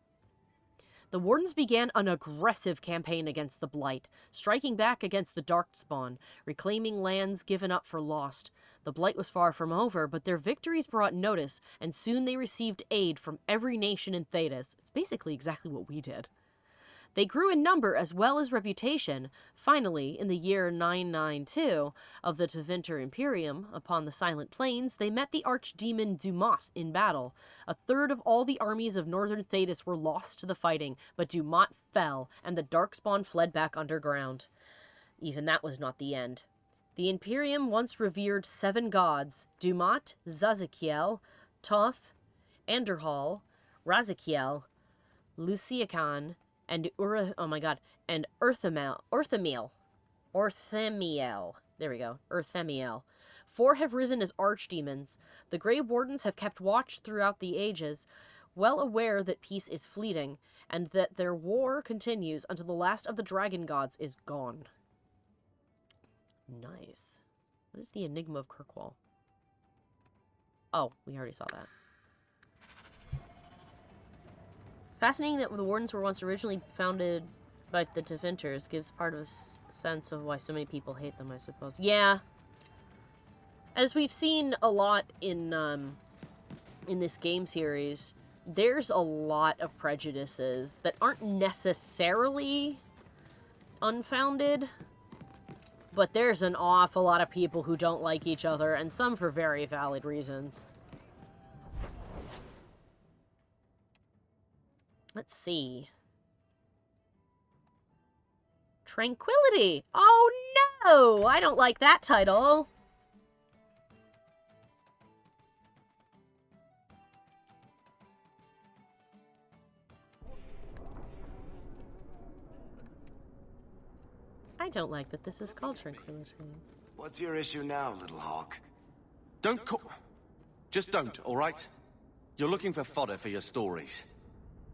The Wardens began an aggressive campaign against the Blight, striking back against the Darkspawn, reclaiming lands given up for lost. The Blight was far from over, but their victories brought notice, and soon they received aid from every nation in Thedas. It's basically exactly what we did. They grew in number as well as reputation. Finally, in the year 992 of the Tevinter Imperium, upon the Silent Plains, they met the archdemon Dumat in battle. A third of all the armies of northern Thedas were lost to the fighting, but Dumat fell, and the Darkspawn fled back underground. Even that was not the end. The Imperium once revered 7 gods: Dumat, Zazakiel, Toth, Anderhal, Razakiel, Luciacan, and Urthamiel. There we go. Urthamiel. 4 have risen as archdemons. The Grey Wardens have kept watch throughout the ages, well aware that peace is fleeting, and that their war continues until the last of the dragon gods is gone. Nice. What is the Enigma of Kirkwall? Oh, we already saw that. Fascinating that the Wardens were once originally founded by the Defenders. Gives part of a sense of why so many people hate them, I suppose. Yeah. As we've seen a lot in this game series, there's a lot of prejudices that aren't necessarily unfounded, but there's an awful lot of people who don't like each other, and some for very valid reasons. Let's see. Tranquility! Oh no! I don't like that title. I don't like that this is called Tranquility. What's your issue now, little Hawke? Don't call... Just don't, alright? You're looking for fodder for your stories.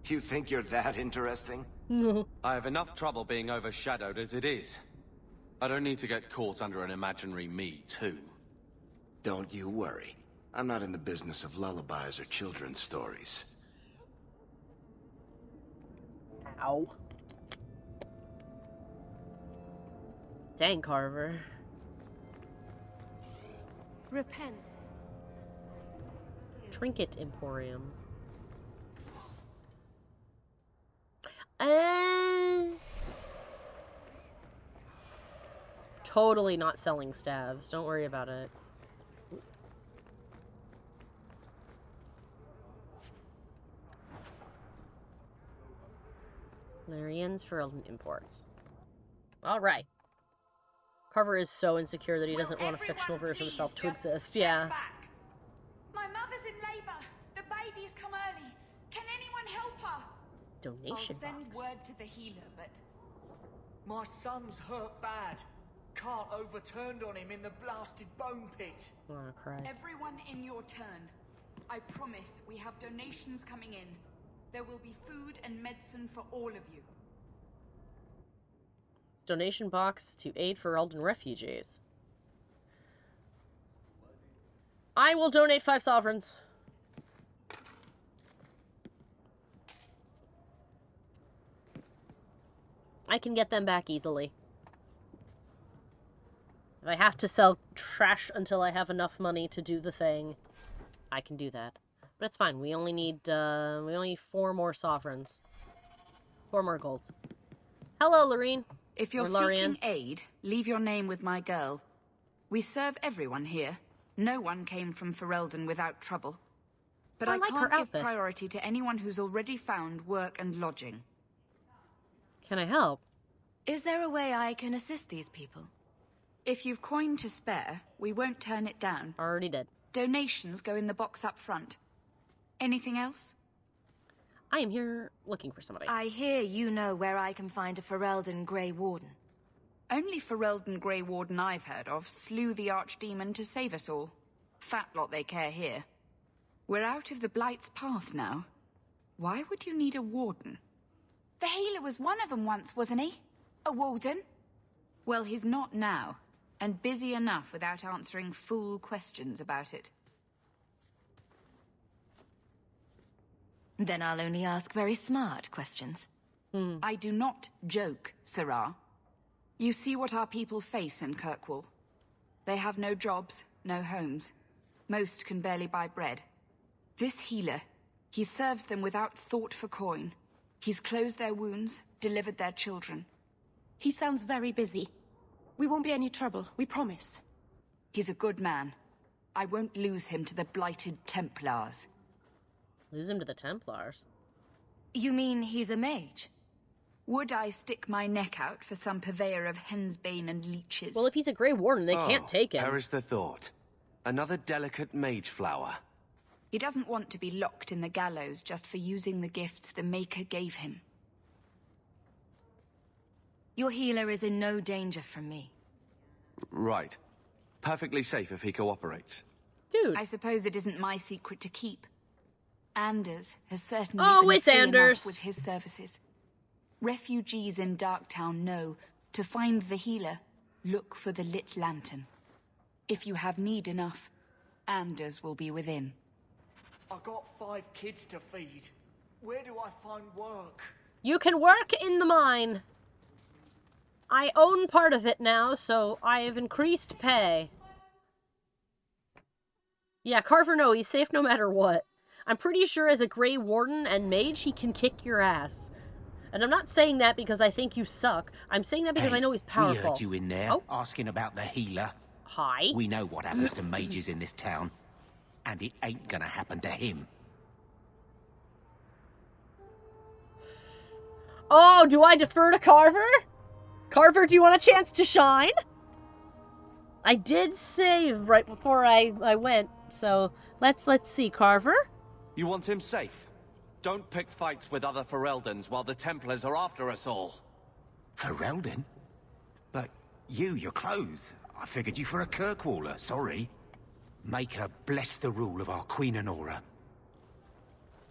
Do you think you're that interesting? No. I have enough trouble being overshadowed as it is. I don't need to get caught under an imaginary me, too. Don't you worry. I'm not in the business of lullabies or children's stories. Ow. Dang, Carver. Repent. Trinket Emporium. Totally not selling stabs. Don't worry about it. Larian's for imports. Alright. Carver is so insecure that he doesn't want a fictional version of himself to exist. Yeah. My mother's in labor. The baby's come early. Can anyone help her? Donation I'll send box. word to the healer, but My son's hurt bad. Can't overturned on him in the blasted bone pit. Oh, Christ. everyone in your turn. I promise we have donations coming in. There will be food and medicine for all of you. Donation box to aid for Elden refugees. I will donate 5 sovereigns. I can get them back easily. If I have to sell trash until I have enough money to do the thing, I can do that. But it's fine. We only need 4 more sovereigns. 4 more gold. Hello, Lorene. If you're seeking aid, leave your name with my girl. We serve everyone here. No one came from Ferelden without trouble. But I like her can't give outfit. priority to anyone who's already found work and lodging. Can I help? Is there a way I can assist these people? If you've coin to spare, we won't turn it down. Already did. Donations go in the box up front. Anything else? I am here looking for somebody. I hear you know where I can find a Ferelden Grey Warden. Only Ferelden Grey Warden I've heard of slew the Archdemon to save us all. Fat lot they care here. We're out of the Blight's path now. Why would you need a warden? The healer was one of them once, wasn't he? A warden? Well, he's not now, and busy enough without answering fool questions about it. Then I'll only ask very smart questions. I do not joke, Sirrah. You see what our people face in Kirkwall. They have no jobs, no homes. Most can barely buy bread. This healer, he serves them without thought for coin. He's closed their wounds, delivered their children. He sounds very busy. We won't be any trouble, we promise. He's a good man. I won't lose him to the blighted Templars. Lose him to the Templars? You mean he's a mage? Would I stick my neck out for some purveyor of hensbane and leeches? Well, if he's a Grey Warden, they can't take him. Perish the thought. Another delicate mage flower. He doesn't want to be locked in the gallows just for using the gifts the Maker gave him. Your healer is in no danger from me. Right. Perfectly safe if he cooperates. Dude. I suppose it isn't my secret to keep. Anders has certainly Oh, been it's free Anders. enough with his services. Refugees in Darktown know to find the healer, look for the lit lantern. If you have need enough, Anders will be within. I got 5 kids to feed. Where do I find work? You can work in the mine. I own part of it now, so I have increased pay. Yeah, Carver, no, he's safe no matter what. I'm pretty sure as a Grey Warden and Mage, he can kick your ass. And I'm not saying that because I think you suck. I'm saying that because I know he's powerful. We heard you in there, asking about the healer. Hi. We know what happens to mages in this town, and it ain't gonna happen to him. Oh, do I defer to Carver? Carver, do you want a chance to shine? I did save right before I went, so let's see, Carver. You want him safe? Don't pick fights with other Ferelden's while the Templars are after us all. Ferelden? But your clothes. I figured you for a Kirkwaller, sorry. Make her bless the rule of our Queen Honora.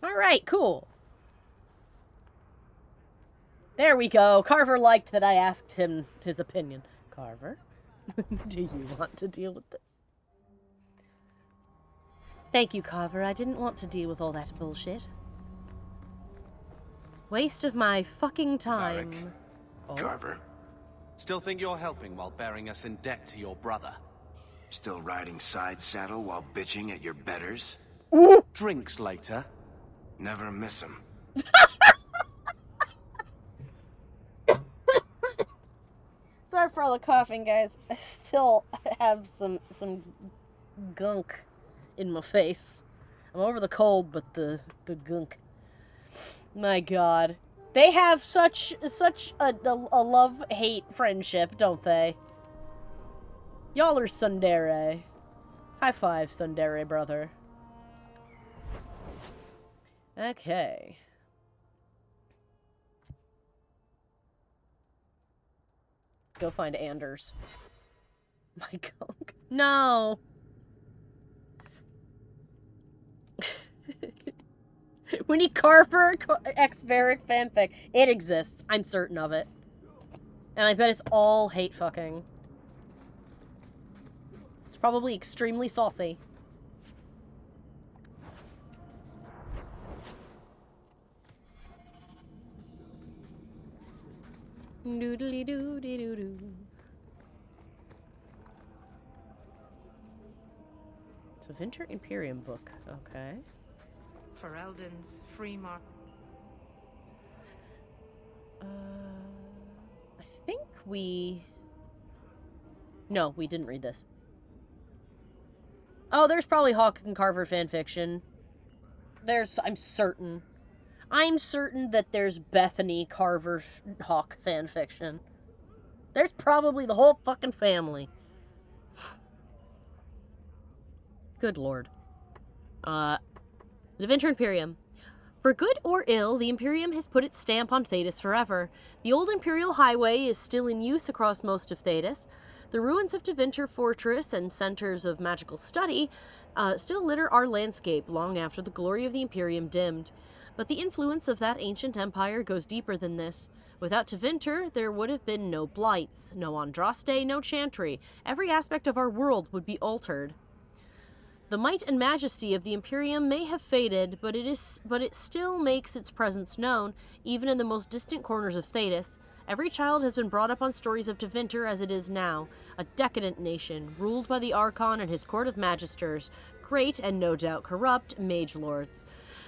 Alright, cool. There we go. Carver liked that I asked him his opinion. Carver, do you want to deal with this? Thank you, Carver. I didn't want to deal with all that bullshit. Waste of my fucking time. Varric. Oh. Carver. Still think you're helping while bearing us in debt to your brother? Still riding side saddle while bitching at your betters? Ooh. Drinks later. Never miss 'em. Sorry for all the coughing, guys. I still have some gunk in my face. I'm over the cold, but the gunk. My God, they have such a love-hate friendship, don't they? Y'all are tsundere. High five, tsundere brother. Okay. Go find Anders. My gunk. No. We need Carver x Varric fanfic. It exists. I'm certain of it. And I bet it's all hate fucking. It's probably extremely saucy. Doodly doo dee doo doo. It's a Venture Imperium book. Okay. Ferelden's free mark. I think we... No, we didn't read this. Oh, there's probably Hawke and Carver fanfiction. I'm certain. I'm certain that there's Bethany Carver Hawke fanfiction. There's probably the whole fucking family. Good lord. The Venture Imperium. For good or ill, the Imperium has put its stamp on Thedas forever. The old Imperial Highway is still in use across most of Thedas. The ruins of Tevinter Fortress and centers of magical study still litter our landscape long after the glory of the Imperium dimmed. But the influence of that ancient empire goes deeper than this. Without Tevinter, there would have been no Blight, no Andraste, no Chantry. Every aspect of our world would be altered. The might and majesty of the Imperium may have faded, but it still makes its presence known, even in the most distant corners of Thedas. Every child has been brought up on stories of Tevinter as it is now, a decadent nation, ruled by the Archon and his court of magisters, great and no doubt corrupt mage lords.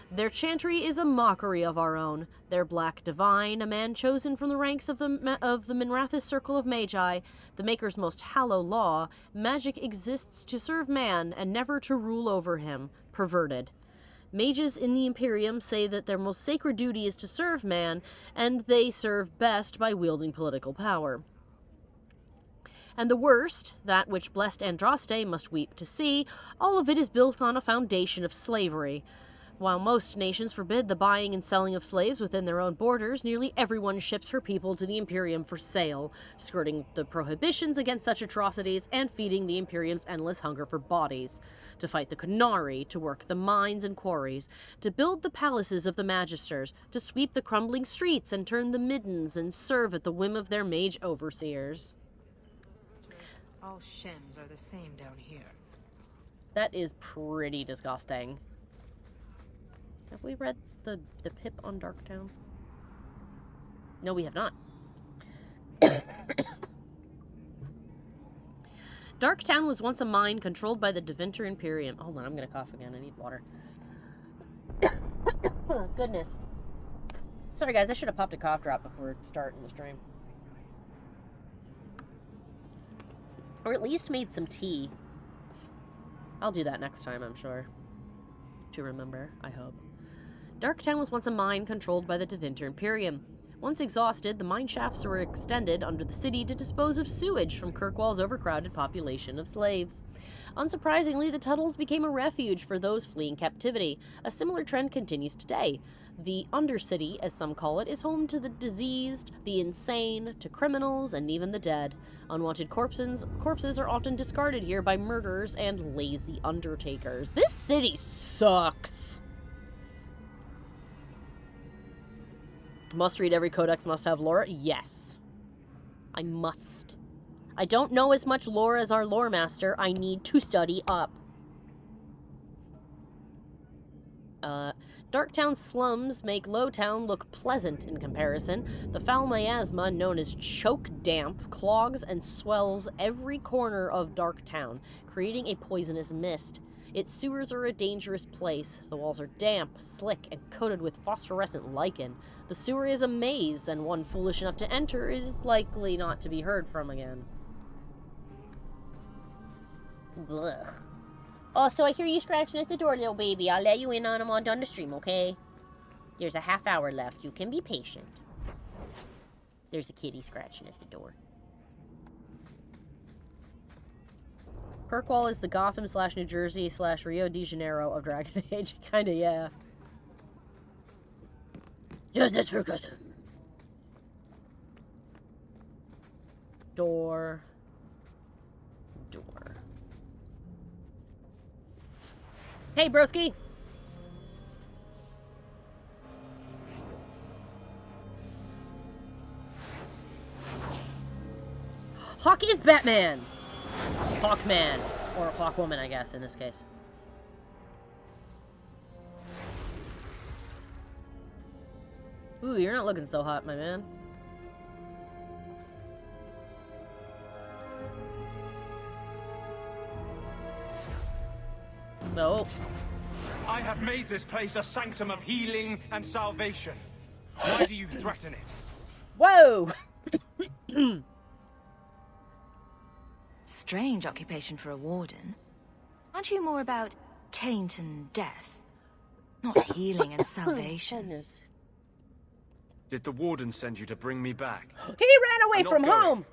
Their chantry is a mockery of our own. Their black divine, a man chosen from the ranks of the Minrathous Circle of Magi, the Maker's most hallow law, magic exists to serve man and never to rule over him, perverted. Mages in the Imperium say that their most sacred duty is to serve man, and they serve best by wielding political power. And the worst, that which blessed Andraste must weep to see, all of it is built on a foundation of slavery. While most nations forbid the buying and selling of slaves within their own borders, nearly everyone ships her people to the Imperium for sale, skirting the prohibitions against such atrocities and feeding the Imperium's endless hunger for bodies. To fight the Qunari, to work the mines and quarries, to build the palaces of the magisters, to sweep the crumbling streets and turn the middens and serve at the whim of their mage overseers. All Shems are the same down here. That is pretty disgusting. Have we read the Pip on Darktown? No, we have not. Darktown was once a mine controlled by the Deventer Imperium. Hold on, I'm gonna cough again. I need water. Oh, goodness. Sorry, guys. I should have popped a cough drop before starting the stream. Or at least made some tea. I'll do that next time, I'm sure. To remember, I hope. Darktown was once a mine controlled by the Deventer Imperium. Once exhausted, the mine shafts were extended under the city to dispose of sewage from Kirkwall's overcrowded population of slaves. Unsurprisingly, the tunnels became a refuge for those fleeing captivity. A similar trend continues today. The Undercity, as some call it, is home to the diseased, the insane, to criminals, and even the dead. Unwanted corpses are often discarded here by murderers and lazy undertakers. This city sucks! Must read every codex, must have lore? Yes. I must. I don't know as much lore as our lore master. I need to study up. Darktown's slums make Lowtown look pleasant in comparison. The foul miasma, known as choke damp, clogs and swells every corner of Darktown, creating a poisonous mist. Its sewers are a dangerous place. The walls are damp, slick, and coated with phosphorescent lichen. The sewer is a maze, and one foolish enough to enter is likely not to be heard from again. Blech. Oh, so I hear you scratching at the door, little baby. I'll let you in on them all done the stream, okay? There's a half hour left. You can be patient. There's a kitty scratching at the door. Kirkwall is the Gotham/New Jersey/Rio de Janeiro of Dragon Age. Kinda, yeah. Just the truth. Door. Hey, broski! Hawke is Batman! Hawkman. Or Hawkwoman, I guess, in this case. Ooh, you're not looking so hot, my man. No. I have made this place a sanctum of healing and salvation. Why do you threaten it? Whoa! Strange occupation for a warden. Aren't you more about taint and death? Not healing and salvation. Goodness. Did the warden send you to bring me back? He ran away from home!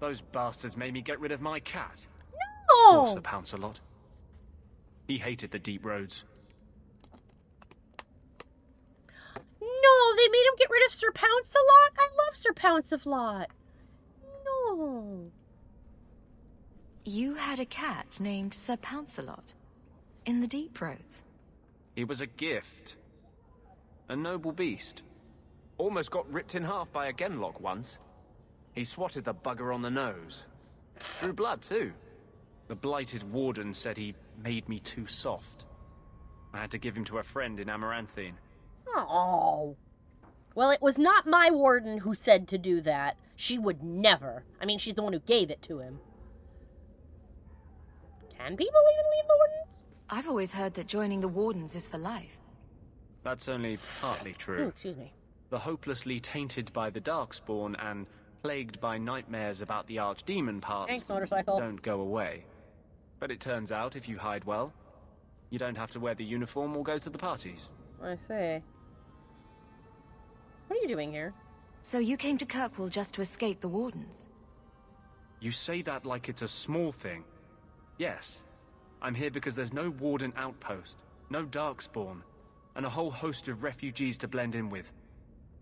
Those bastards made me get rid of my cat. No! Poor Sir Pounce-a-Lot. He hated the deep roads. No, they made him get rid of Sir Pounce-a-Lot? I love Sir Pounce-a-Lot. No. You had a cat named Sir Pounce-a-Lot in the deep roads. He was a gift. A noble beast. Almost got ripped in half by a Genlock once. He swatted the bugger on the nose. Drew blood, too. The blighted warden said he made me too soft. I had to give him to a friend in Amaranthine. Oh. Well, it was not my warden who said to do that. She would never. I mean, she's the one who gave it to him. Can people even leave the wardens? I've always heard that joining the wardens is for life. That's only partly true. Ooh, excuse me. The hopelessly tainted by the Darkspawn and plagued by nightmares about the Archdemon parts Thanks, motorcycle. don't go away. But it turns out, if you hide well, you don't have to wear the uniform or go to the parties. I see. What are you doing here? So you came to Kirkwall just to escape the wardens? You say that like it's a small thing. Yes. I'm here because there's no warden outpost, no Darkspawn, and a whole host of refugees to blend in with.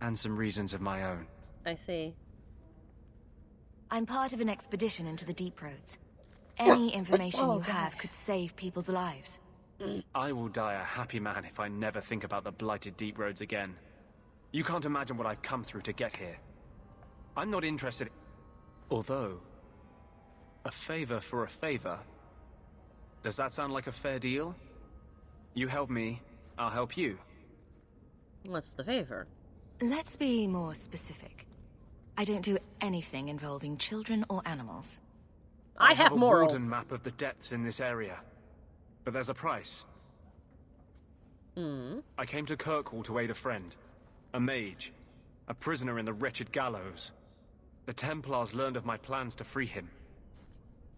And some reasons of my own. I see. I'm part of an expedition into the deep roads. Any information you have could save people's lives. I will die a happy man if I never think about the blighted deep roads again. You can't imagine what I've come through to get here. I'm not interested. Although, a favor for a favor. Does that sound like a fair deal? You help me, I'll help you. What's the favor? Let's be more specific. I don't do anything involving children or animals. I have a morals. Warden map of the depths in this area, but there's a price. I came to Kirkwall to aid a friend, a mage, a prisoner in the wretched gallows. The Templars learned of my plans to free him.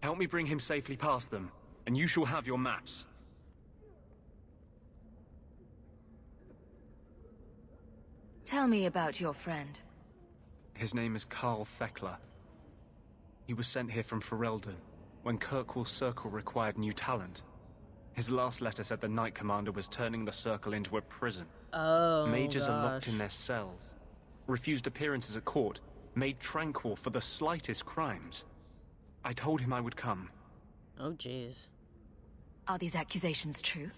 Help me bring him safely past them, and you shall have your maps. Tell me about your friend. His name is Karl Thekla. He was sent here from Ferelden when Kirkwall's circle required new talent. His last letter said the Knight Commander was turning the circle into a prison. Oh, Mages gosh. are locked in their cells, refused appearances at court, made tranquil for the slightest crimes. I told him I would come. Oh, jeez. Are these accusations true?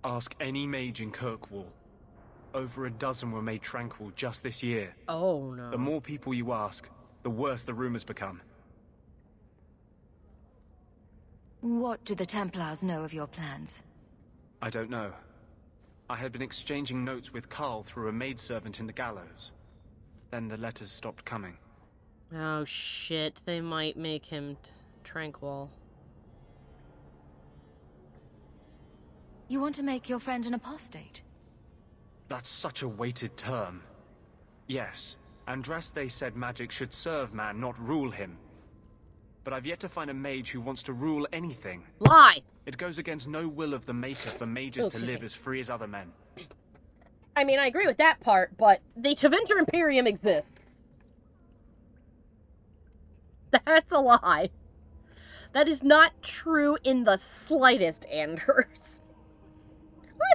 Ask any mage in Kirkwall. Over a dozen were made tranquil just this year. Oh, no. The more people you ask, the worse the rumors become. What do the Templars know of your plans? I don't know. I had been exchanging notes with Karl through a maidservant in the gallows. Then the letters stopped coming. Oh, shit. They might make him tranquil. You want to make your friend an apostate? That's such a weighted term. Yes, Andraste said magic should serve man, not rule him. But I've yet to find a mage who wants to rule anything. Lie! It goes against no will of the Maker for mages to live as free as other men. I mean, I agree with that part, but the Tevinter Imperium exists. That's a lie. That is not true in the slightest, Anders.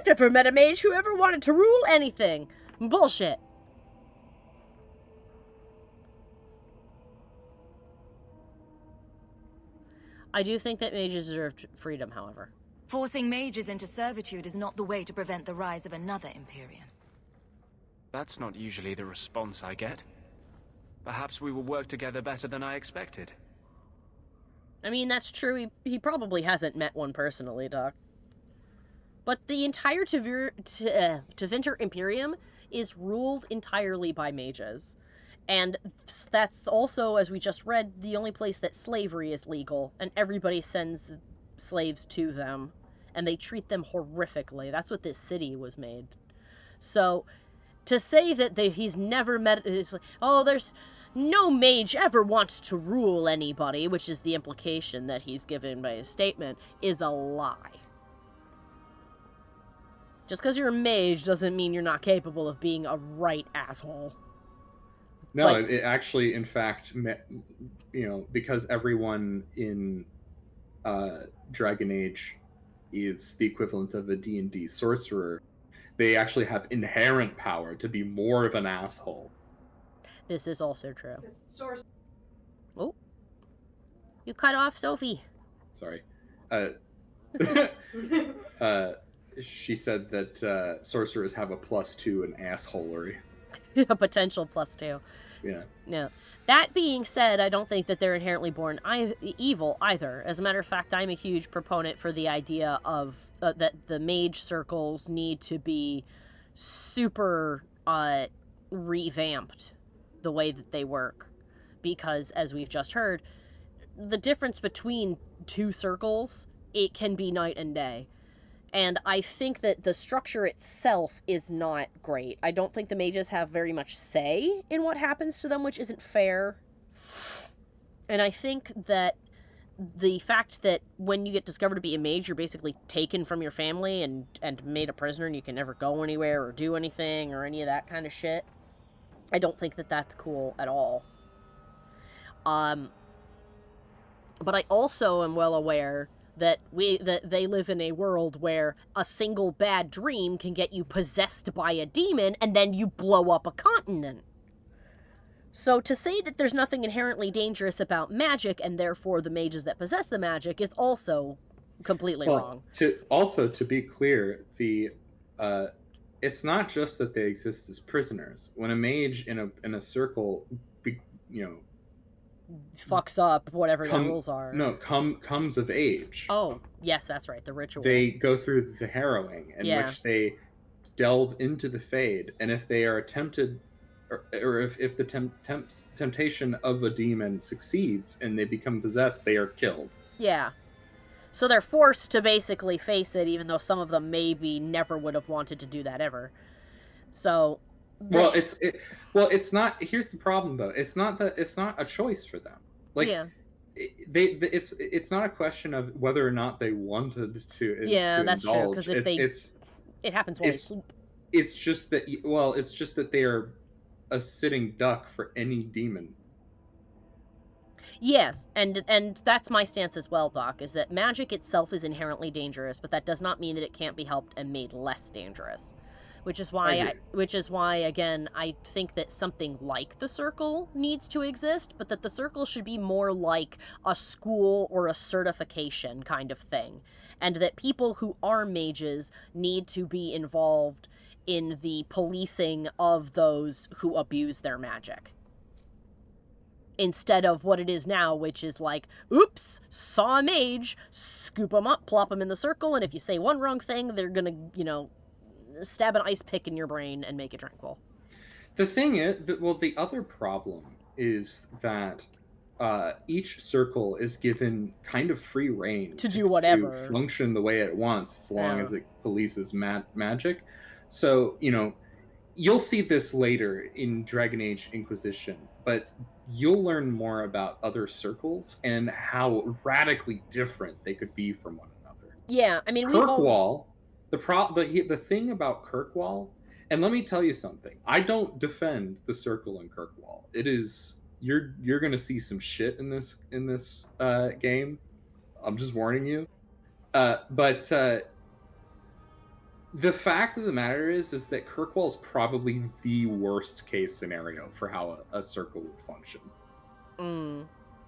I've never met a mage who ever wanted to rule anything. Bullshit. I do think that mages deserve freedom, however. Forcing mages into servitude is not the way to prevent the rise of another Imperium. That's not usually the response I get. Perhaps we will work together better than I expected. I mean, that's true. He probably hasn't met one personally, Doc. But the entire Tevinter Imperium is ruled entirely by mages. And that's also, as we just read, the only place that slavery is legal. And everybody sends slaves to them. And they treat them horrifically. That's what this city was made. So, to say that he's never met... It's like, oh, there's no mage ever wants to rule anybody, which is the implication that he's given by his statement, is a lie. Just because you're a mage doesn't mean you're not capable of being a right asshole. No, it actually, in fact, because everyone in Dragon Age is the equivalent of a D&D sorcerer, they actually have inherent power to be more of an asshole. This is also true. Oh. You cut off Sophie. Sorry. She said that sorcerers have a +2 in assholery. A potential +2. Yeah. No. That being said, I don't think that they're inherently born evil either. As a matter of fact, I'm a huge proponent for the idea of that the mage circles need to be super revamped the way that they work. Because, as we've just heard, the difference between two circles, it can be night and day. And I think that the structure itself is not great. I don't think the mages have very much say in what happens to them, which isn't fair. And I think that the fact that when you get discovered to be a mage, you're basically taken from your family and made a prisoner and you can never go anywhere or do anything or any of that kind of shit. I don't think that that's cool at all. But I also am well aware that they live in a world where a single bad dream can get you possessed by a demon and then you blow up a continent. So to say that there's nothing inherently dangerous about magic and therefore the mages that possess the magic is also completely wrong. To be clear, it's not just that they exist as prisoners. When a mage in a circle, fucks up whatever the rules are. No, comes of age. Oh, yes, that's right. The ritual. They go through the harrowing in which they delve into the Fade, and if they are tempted, or if the temptation of a demon succeeds and they become possessed, they are killed. Yeah. So they're forced to basically face it, even though some of them maybe never would have wanted to do that ever. So... Well, it's not. Here's the problem, though. It's not a choice for them. Like, it's not a question of whether or not they wanted to. Yeah, that's indulge. True. Because it happens while they sleep. It's just that they are a sitting duck for any demon. Yes, and that's my stance as well, Doc. Is that magic itself is inherently dangerous, but that does not mean that it can't be helped and made less dangerous. Which is why, again, I think that something like the Circle needs to exist, but that the Circle should be more like a school or a certification kind of thing. And that people who are mages need to be involved in the policing of those who abuse their magic. Instead of what it is now, which is like, oops, saw a mage, scoop them up, plop them in the Circle, and if you say one wrong thing, they're gonna, stab an ice pick in your brain and make it tranquil. The thing is, the other problem is that each Circle is given kind of free reign to do whatever, to function the way it wants, as long as it polices magic. So, you'll see this later in Dragon Age Inquisition, but you'll learn more about other Circles and how radically different they could be from one another. Yeah, I mean, Kirkwall. The thing about Kirkwall, and let me tell you something. I don't defend the Circle in Kirkwall. It is you're gonna see some shit in this game. I'm just warning you. But the fact of the matter is that Kirkwall is probably the worst case scenario for how a Circle would function.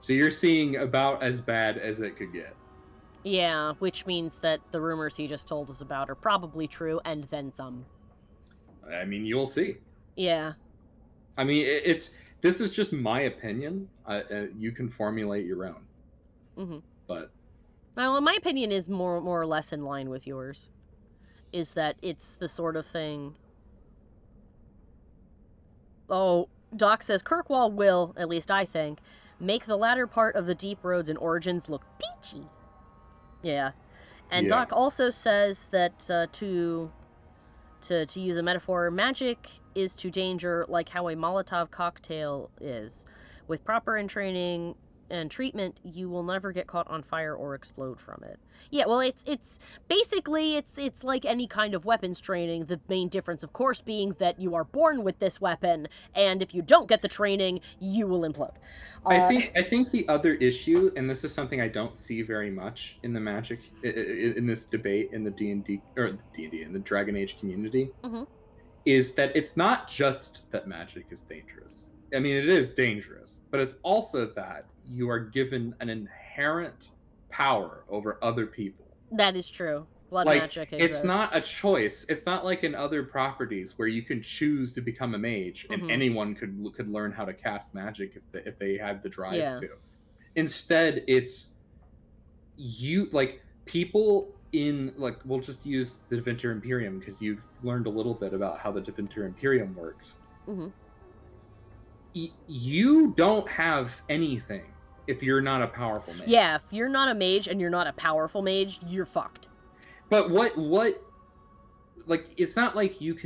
So you're seeing about as bad as it could get. Yeah, which means that the rumors he just told us about are probably true, and then some. I mean, you'll see. Yeah. I mean, this is just my opinion. You can formulate your own. Mm-hmm. But... Well, my opinion is more or less in line with yours. Is that it's the sort of thing... Oh, Doc says, Kirkwall will, at least I think, make the latter part of the Deep Roads and Origins look peachy. Yeah. And Doc also says that to use a metaphor, magic is to danger like how a Molotov cocktail is. With proper training and treatment, you will never get caught on fire or explode from it. Yeah, well, it's basically it's like any kind of weapons training. The main difference, of course, being that you are born with this weapon, and if you don't get the training, you will implode. I think the other issue, and this is something I don't see very much in the magic in this debate in the D&D or the D&D in the Dragon Age community, is that it's not just that magic is dangerous. I mean, it is dangerous, but it's also that you are given an inherent power over other people. That is true. Blood magic exists. It's not a choice. It's not like in other properties where you can choose to become a mage and anyone could learn how to cast magic if they had the drive to. Instead, it's people in we'll just use the Devinter Imperium because you've learned a little bit about how the Devinter Imperium works. You don't have anything if you're not a powerful mage. Yeah, if you're not a mage and you're not a powerful mage, you're fucked. But it's not like you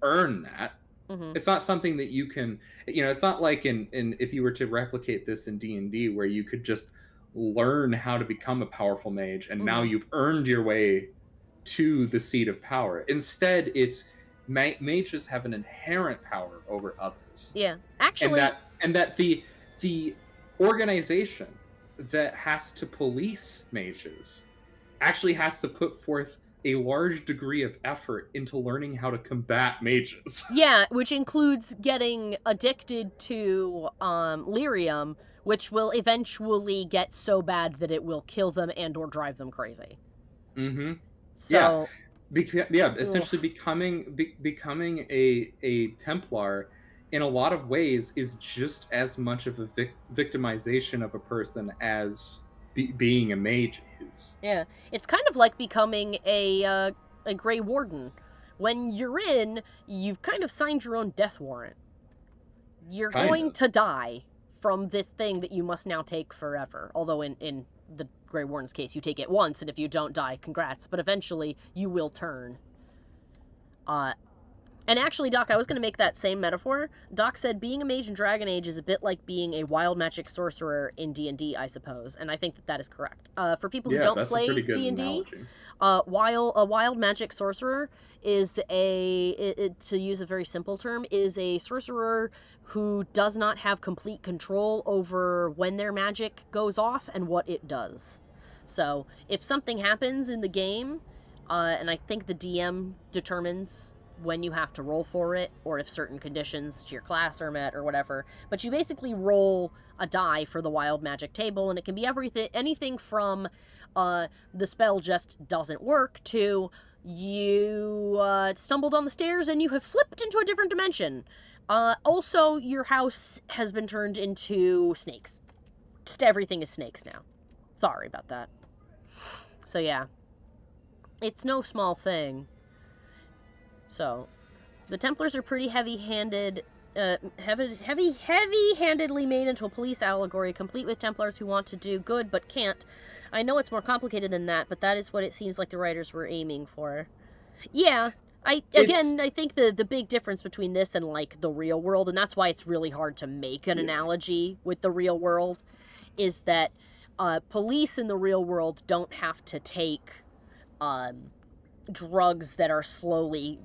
earn that. It's not something that you can, it's not like in if you were to replicate this in D&D where you could just learn how to become a powerful mage and now you've earned your way to the seat of power. Instead, it's mages have an inherent power over others. Yeah, actually, and that the organization that has to police mages actually has to put forth a large degree of effort into learning how to combat mages. Yeah, which includes getting addicted to lyrium, which will eventually get so bad that it will kill them and or drive them crazy. So, essentially becoming a Templar in a lot of ways, is just as much of a victimization of a person as being a mage is. Yeah, it's kind of like becoming a Grey Warden. When you're in, you've kind of signed your own death warrant. You're going to die from this thing that you must now take forever. Although in the Grey Warden's case, you take it once, and if you don't die, congrats. But eventually, you will turn. And actually, Doc, I was going to make that same metaphor. Doc said being a mage in Dragon Age is a bit like being a wild magic sorcerer in D&D, I suppose. And I think that is correct. For people who don't play D&D, a wild magic sorcerer is to use a very simple term, is a sorcerer who does not have complete control over when their magic goes off and what it does. So, if something happens in the game, and I think the DM determines when you have to roll for it, or if certain conditions to your class are met, or whatever. But you basically roll a die for the wild magic table, and it can be anything from the spell just doesn't work to you stumbled on the stairs and you have flipped into a different dimension. Also, your house has been turned into snakes. Just everything is snakes now. Sorry about that. So yeah, it's no small thing. So, the Templars are pretty heavy-handedly made into a police allegory, complete with Templars who want to do good but can't. I know it's more complicated than that, but that is what it seems like the writers were aiming for. Yeah, I think the big difference between this and, like, the real world, and that's why it's really hard to make an analogy with the real world, is that police in the real world don't have to take drugs that are slowly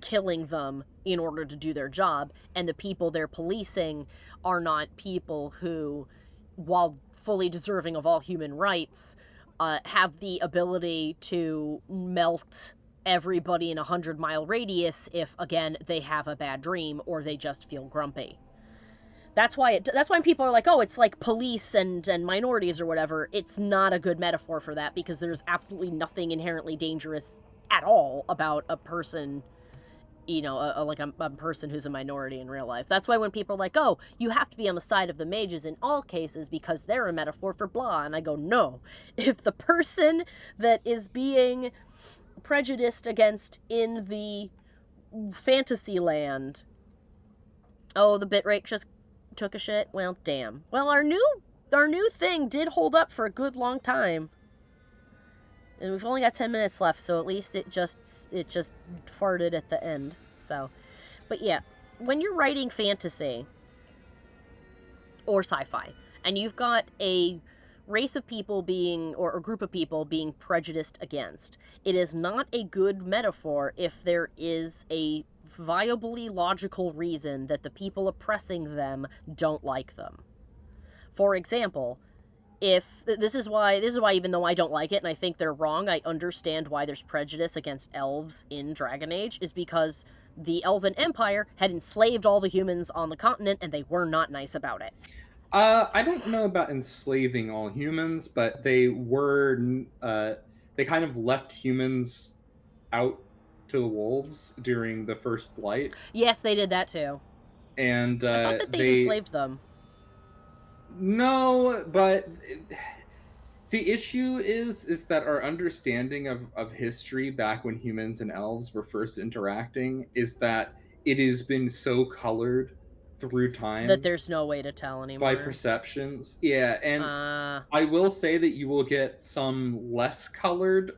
killing them in order to do their job, and the people they're policing are not people who, while fully deserving of all human rights, have the ability to melt everybody in a 100-mile radius if, again, they have a bad dream or they just feel grumpy. That's why people are like, oh, it's like police and minorities or whatever. It's not a good metaphor for that, because there's absolutely nothing inherently dangerous at all about a person, you know, a person who's a minority in real life. That's why when people are like, oh, you have to be on the side of the mages in all cases because they're a metaphor for blah, and I go, no. If the person that is being prejudiced against in the fantasy land, oh, the bitrate just took a shit, well, damn. Well, our new thing did hold up for a good long time. And we've only got 10 minutes left, so at least it just farted at the end. So, but yeah, when you're writing fantasy or sci-fi, and you've got a race of people being, or a group of people being prejudiced against, it is not a good metaphor if there is a viably logical reason that the people oppressing them don't like them. For example, if this is why even though I don't like it and I think they're wrong, I understand why there's prejudice against elves in Dragon Age, is because the Elven Empire had enslaved all the humans on the continent and they were not nice about it. I don't know about enslaving all humans, but they were they kind of left humans out to the wolves during the First Blight. Yes, they did that too. And I thought that they enslaved them. No, but the issue is that our understanding of history back when humans and elves were first interacting is that it has been so colored through time that there's no way to tell anymore. By perceptions. Yeah, and I will say that you will get some less colored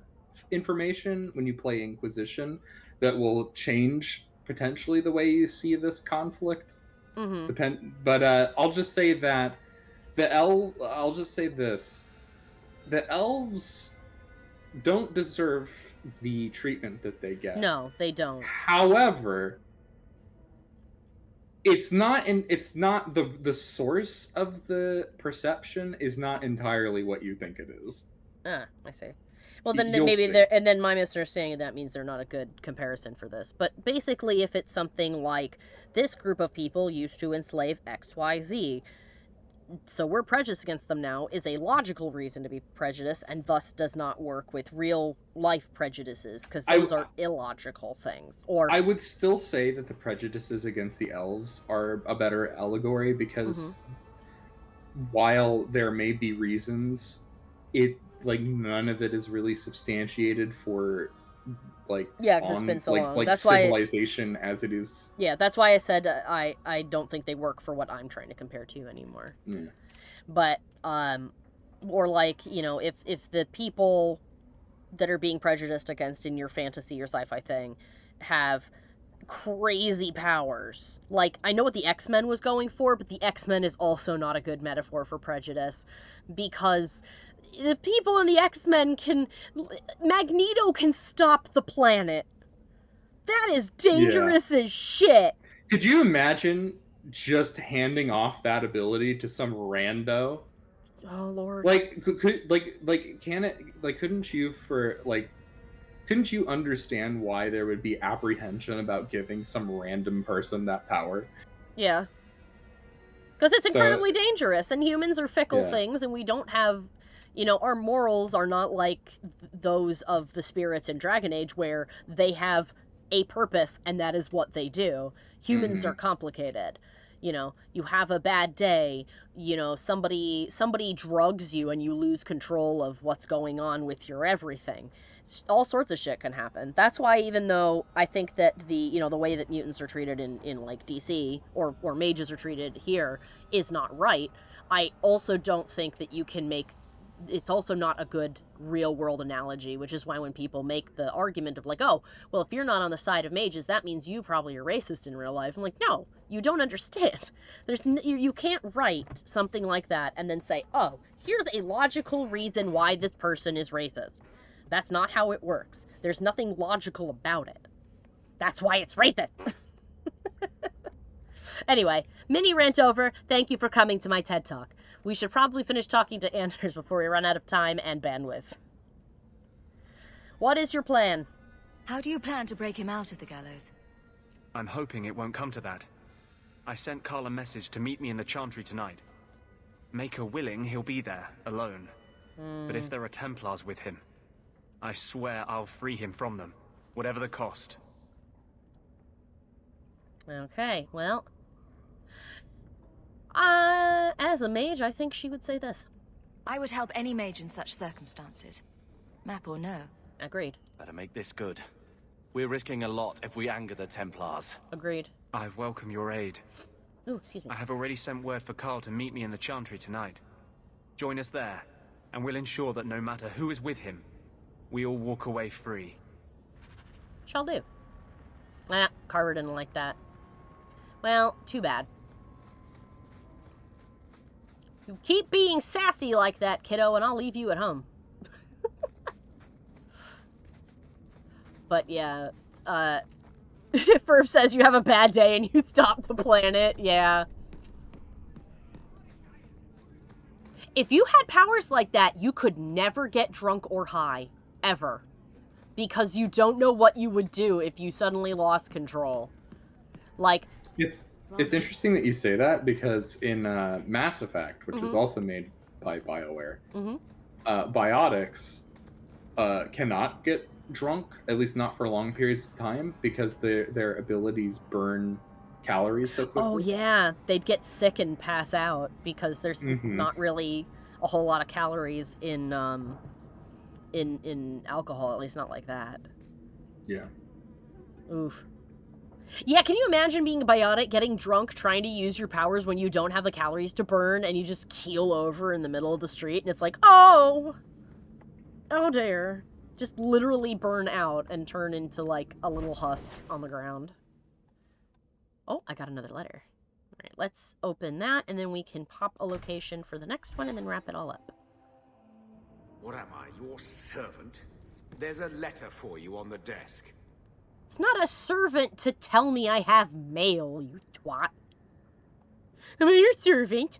information when you play Inquisition that will change potentially the way you see this conflict. Mm-hmm. But I'll just say that I'll just say this. The elves don't deserve the treatment that they get. No, they don't. However, it's not the source of the perception is not entirely what you think it is. I see. Well, then maybe and then my misunderstanding of that means they're not a good comparison for this. But basically, if it's something like this group of people used to enslave XYZ, so we're prejudiced against them now is a logical reason to be prejudiced, and thus does not work with real life prejudices, because those are illogical things. Or I would still say that the prejudices against the elves are a better allegory, because while there may be reasons, none of it is really substantiated for because it's been so long. That's civilization why as it is. Yeah, that's why I said I don't think they work for what I'm trying to compare to anymore. Yeah. But or if the people that are being prejudiced against in your fantasy or sci-fi thing have crazy powers. I know what the X-Men was going for, but the X-Men is also not a good metaphor for prejudice, because the people in the X-Men Magneto can stop the planet. That is dangerous as shit. Could you imagine just handing off that ability to some rando? Oh Lord. Couldn't you understand why there would be apprehension about giving some random person that power? Yeah. Because it's incredibly dangerous, and humans are fickle things, and we don't have, our morals are not like those of the spirits in Dragon Age, where they have a purpose, and that is what they do. Humans are complicated. You have a bad day, somebody drugs you and you lose control of what's going on with your everything. All sorts of shit can happen. That's why, even though I think that the way that mutants are treated in DC or mages are treated here is not right, I also don't think that you can make, it's also not a good real world analogy, which is why when people make the argument of oh, well, if you're not on the side of mages, that means you probably are racist in real life. I'm like, no, you don't understand. You can't write something like that and then say, oh, here's a logical reason why this person is racist. That's not how it works. There's nothing logical about it. That's why it's racist. Anyway, mini rant over. Thank you for coming to my TED Talk. We should probably finish talking to Anders before we run out of time and bandwidth. What is your plan? How do you plan to break him out of the gallows? I'm hoping it won't come to that. I sent Carl a message to meet me in the Chantry tonight. Maker willing, he'll be there, alone. But if there are Templars with him, I swear I'll free him from them, whatever the cost. Okay, well... as a mage, I think she would say this. I would help any mage in such circumstances. Map or no. Agreed. Better make this good. We're risking a lot if we anger the Templars. Agreed. I welcome your aid. Oh, excuse me. I have already sent word for Carl to meet me in the Chantry tonight. Join us there, and we'll ensure that no matter who is with him, we all walk away free. Shall do. Carver didn't like that. Well, too bad. You keep being sassy like that, kiddo, and I'll leave you at home. But yeah, Ferb says you have a bad day and you stop the planet. Yeah. If you had powers like that, you could never get drunk or high. Ever. Because you don't know what you would do if you suddenly lost control. It's interesting that you say that, because in Mass Effect, which is also made by BioWare, biotics cannot get drunk, at least not for long periods of time, because their abilities burn calories so quickly. Oh yeah, they'd get sick and pass out because there's not really a whole lot of calories in alcohol, at least not like that. Yeah. Oof. Yeah, can you imagine being a biotic, getting drunk, trying to use your powers when you don't have the calories to burn, and you just keel over in the middle of the street, and it's like, oh dear. Just literally burn out and turn into, a little husk on the ground. Oh, I got another letter. All right, let's open that, and then we can pop a location for the next one, and then wrap it all up. What am I, your servant? There's a letter for you on the desk. It's not a servant to tell me I have mail, you twat. Am I your servant?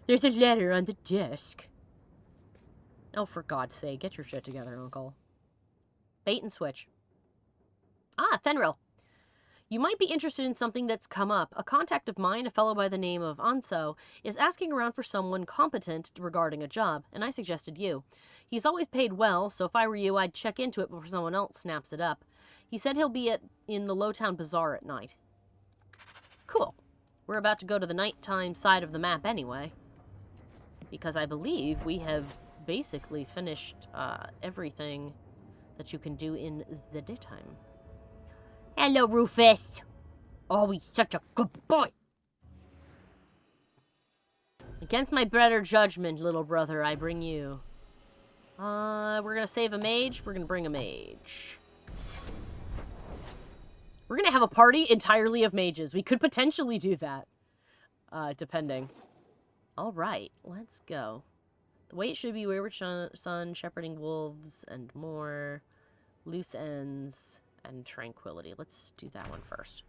There's a letter on the desk. Oh, for God's sake, get your shit together, Uncle. Bait and switch. Ah, Fenrir. You might be interested in something that's come up. A contact of mine, a fellow by the name of Anso, is asking around for someone competent regarding a job, and I suggested you. He's always paid well, so if I were you, I'd check into it before someone else snaps it up. He said he'll be in the Lowtown Bazaar at night. Cool. We're about to go to the nighttime side of the map anyway, because I believe we have basically finished everything that you can do in the daytime. Hello, Rufus. Oh, he's such a good boy. Against my better judgment, little brother, I bring you. We're gonna save a mage. We're gonna bring a mage. We're gonna have a party entirely of mages. We could potentially do that. Depending. Alright, let's go. The way it should be, Wayward Sun, Shepherding Wolves, and more. Loose Ends, and Tranquility. Let's do that one first.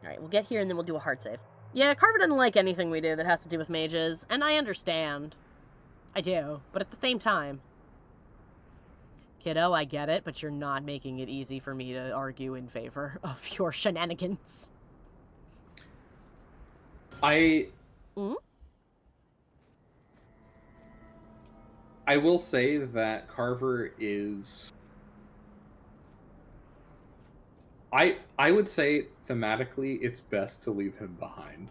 Alright, we'll get here and then we'll do a hard save. Yeah, Carver doesn't like anything we do that has to do with mages, and I understand. I do, but at the same time. Kiddo, I get it, but you're not making it easy for me to argue in favor of your shenanigans. I will say that Carver is... I would say, thematically, it's best to leave him behind.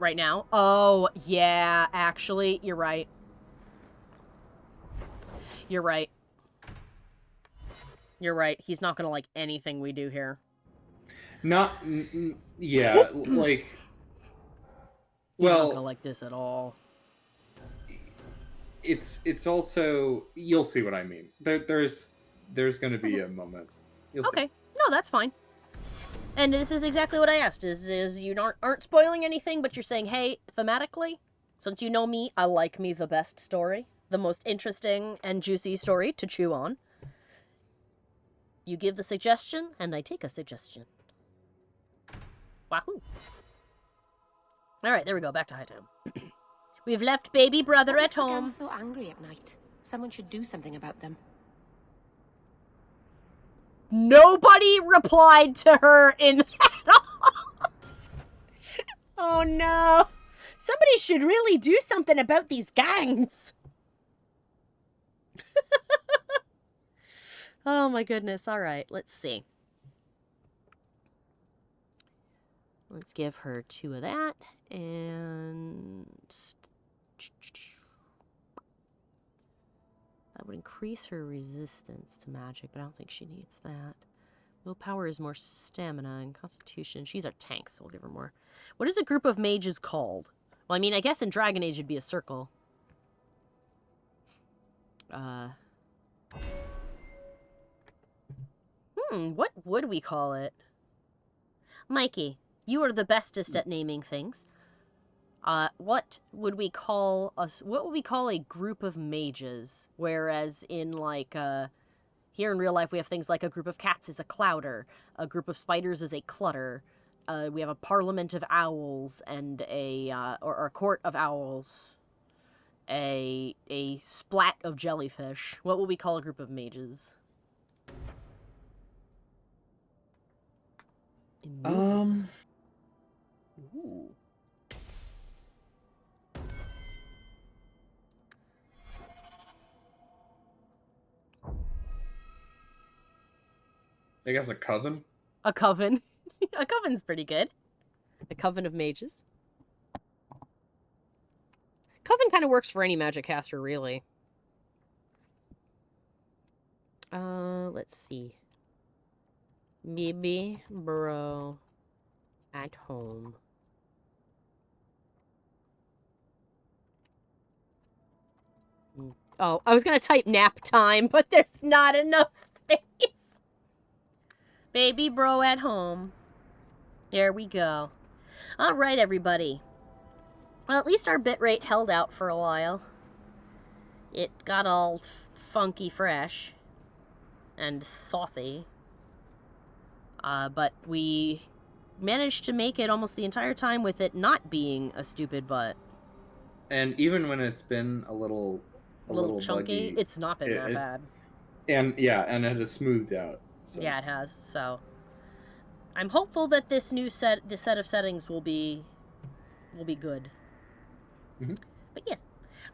Right now? Oh, yeah, actually, you're right. You're right. You're right. He's not gonna like anything we do here. Not... yeah, like... He's not gonna like this at all. It's also... You'll see what I mean. There's gonna be a moment. Okay. No, that's fine. And this is exactly what I asked, is you aren't spoiling anything, but you're saying, hey, thematically, since you know me, I like me the best story, the most interesting and juicy story to chew on. You give the suggestion, and I take a suggestion. Wahoo! Alright, there we go, back to Hightown. We've left baby brother at home. So angry at night. Someone should do something about them. Nobody replied to her in that. Oh no. Somebody should really do something about these gangs. Oh my goodness. All right, let's see. Let's give her 2 of that. And that would increase her resistance to magic, but I don't think she needs that. Willpower is more stamina, and constitution. She's our tank, so we'll give her more. What is a group of mages called? Well, I mean, I guess in Dragon Age it'd be a circle. What would we call it? Mikey, you are the bestest at naming things. What would we call a group of mages? Whereas in, like, here in real life we have things like a group of cats is a clouder, a group of spiders is a clutter, we have a parliament of owls and or a court of owls, a splat of jellyfish. What would we call a group of mages? Ooh. I guess a coven? A coven. A coven's pretty good. A coven of mages. Coven kind of works for any magic caster, really. Let's see. Baby bro at home. Oh, I was gonna type nap time, but there's not enough space. Baby bro at home. There we go. Alright, everybody. Well, at least our bitrate held out for a while. It got all funky fresh. And saucy. But we managed to make it almost the entire time with it not being a stupid butt. And even when it's been a little chunky, buggy, it's not been that bad. And yeah, and it has smoothed out. So. Yeah, it has. So I'm hopeful that this set of settings will be good. Mm-hmm. But yes.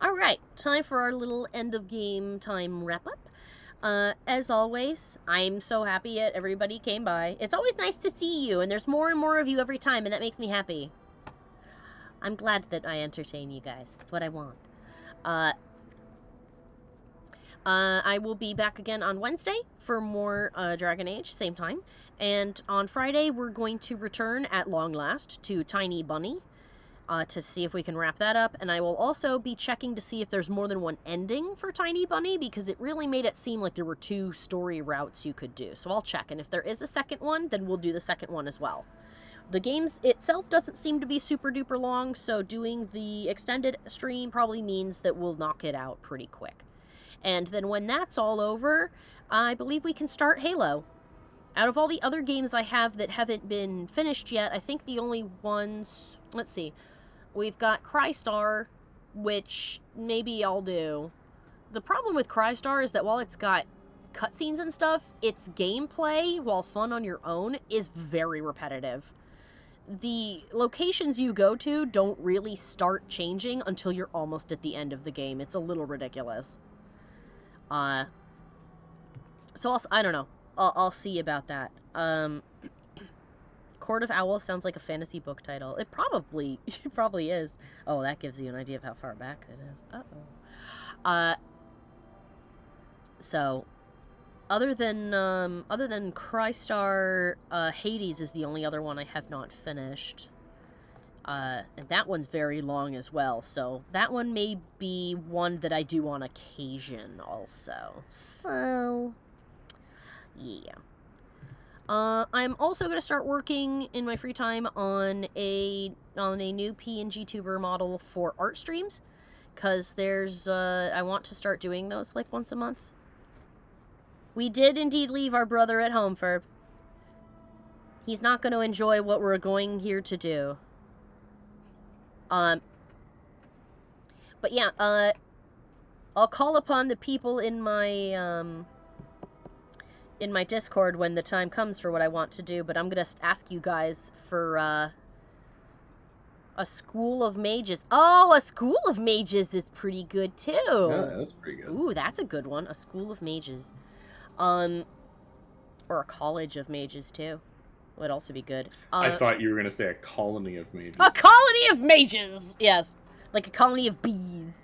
All right, time for our little end of game time wrap up. As always, I'm so happy that everybody came by. It's always nice to see you, and there's more and more of you every time, and that makes me happy. I'm glad that I entertain you guys. That's what I want. I will be back again on Wednesday for more Dragon Age, same time. And on Friday, we're going to return at long last to Tiny Bunny to see if we can wrap that up. And I will also be checking to see if there's more than one ending for Tiny Bunny, because it really made it seem like there were 2 story routes you could do. So I'll check. And if there is a second one, then we'll do the second one as well. The game itself doesn't seem to be super duper long, so doing the extended stream probably means that we'll knock it out pretty quick. And then when that's all over, I believe we can start Halo. Out of all the other games I have that haven't been finished yet, I think the only ones... Let's see. We've got Crystar, which maybe I'll do. The problem with Crystar is that while it's got cutscenes and stuff, its gameplay, while fun on your own, is very repetitive. The locations you go to don't really start changing until you're almost at the end of the game. It's a little ridiculous. So I don't know. I'll see about that. Court of Owls sounds like a fantasy book title. It probably is. Oh, that gives you an idea of how far back it is. Uh-oh. So, other than Crystar, Hades is the only other one I have not finished. And that one's very long as well, so that one may be one that I do on occasion also. So, yeah. I'm also going to start working in my free time on a new PNG tuber model for art streams, because I want to start doing those like once a month. We did indeed leave our brother at home, Ferb. He's not going to enjoy what we're going here to do. But yeah, I'll call upon the people in my Discord when the time comes for what I want to do, but I'm gonna ask you guys for, a School of Mages. Oh, a School of Mages is pretty good, too. Yeah, that's pretty good. Ooh, that's a good one. A School of Mages. Or a College of Mages, too. Would also be good. I thought you were going to say a colony of mages. A colony of mages! Yes. Like a colony of bees.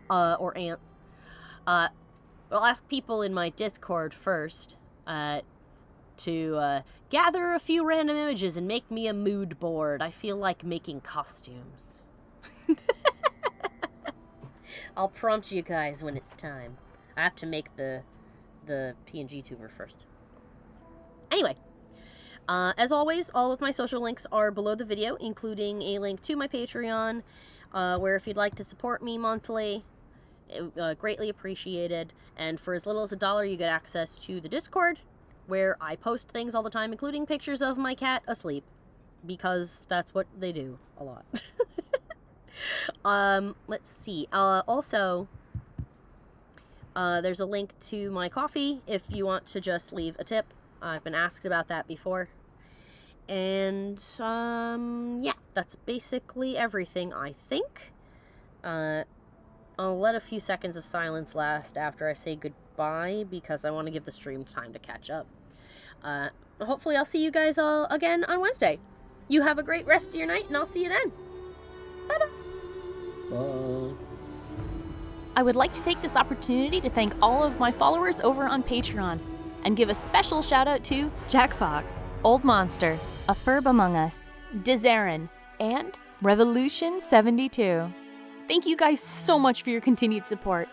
Or ants. I'll ask people in my Discord first to gather a few random images and make me a mood board. I feel like making costumes. I'll prompt you guys when it's time. I have to make the PNG tuber first. Anyway. As always, all of my social links are below the video, including a link to my Patreon, where if you'd like to support me monthly, greatly appreciated. And for as little as $1, you get access to the Discord, where I post things all the time, including pictures of my cat asleep, because that's what they do a lot. Let's see. Also, there's a link to my coffee if you want to just leave a tip. I've been asked about that before. And, yeah, that's basically everything, I think. I'll let a few seconds of silence last after I say goodbye, because I want to give the stream time to catch up. Hopefully I'll see you guys all again on Wednesday. You have a great rest of your night, and I'll see you then. Bye-bye. Bye. I would like to take this opportunity to thank all of my followers over on Patreon, and give a special shout out to Jack Fox, Old Monster, A Ferb Among Us, Dizarin, and Revolution 72. Thank you guys so much for your continued support.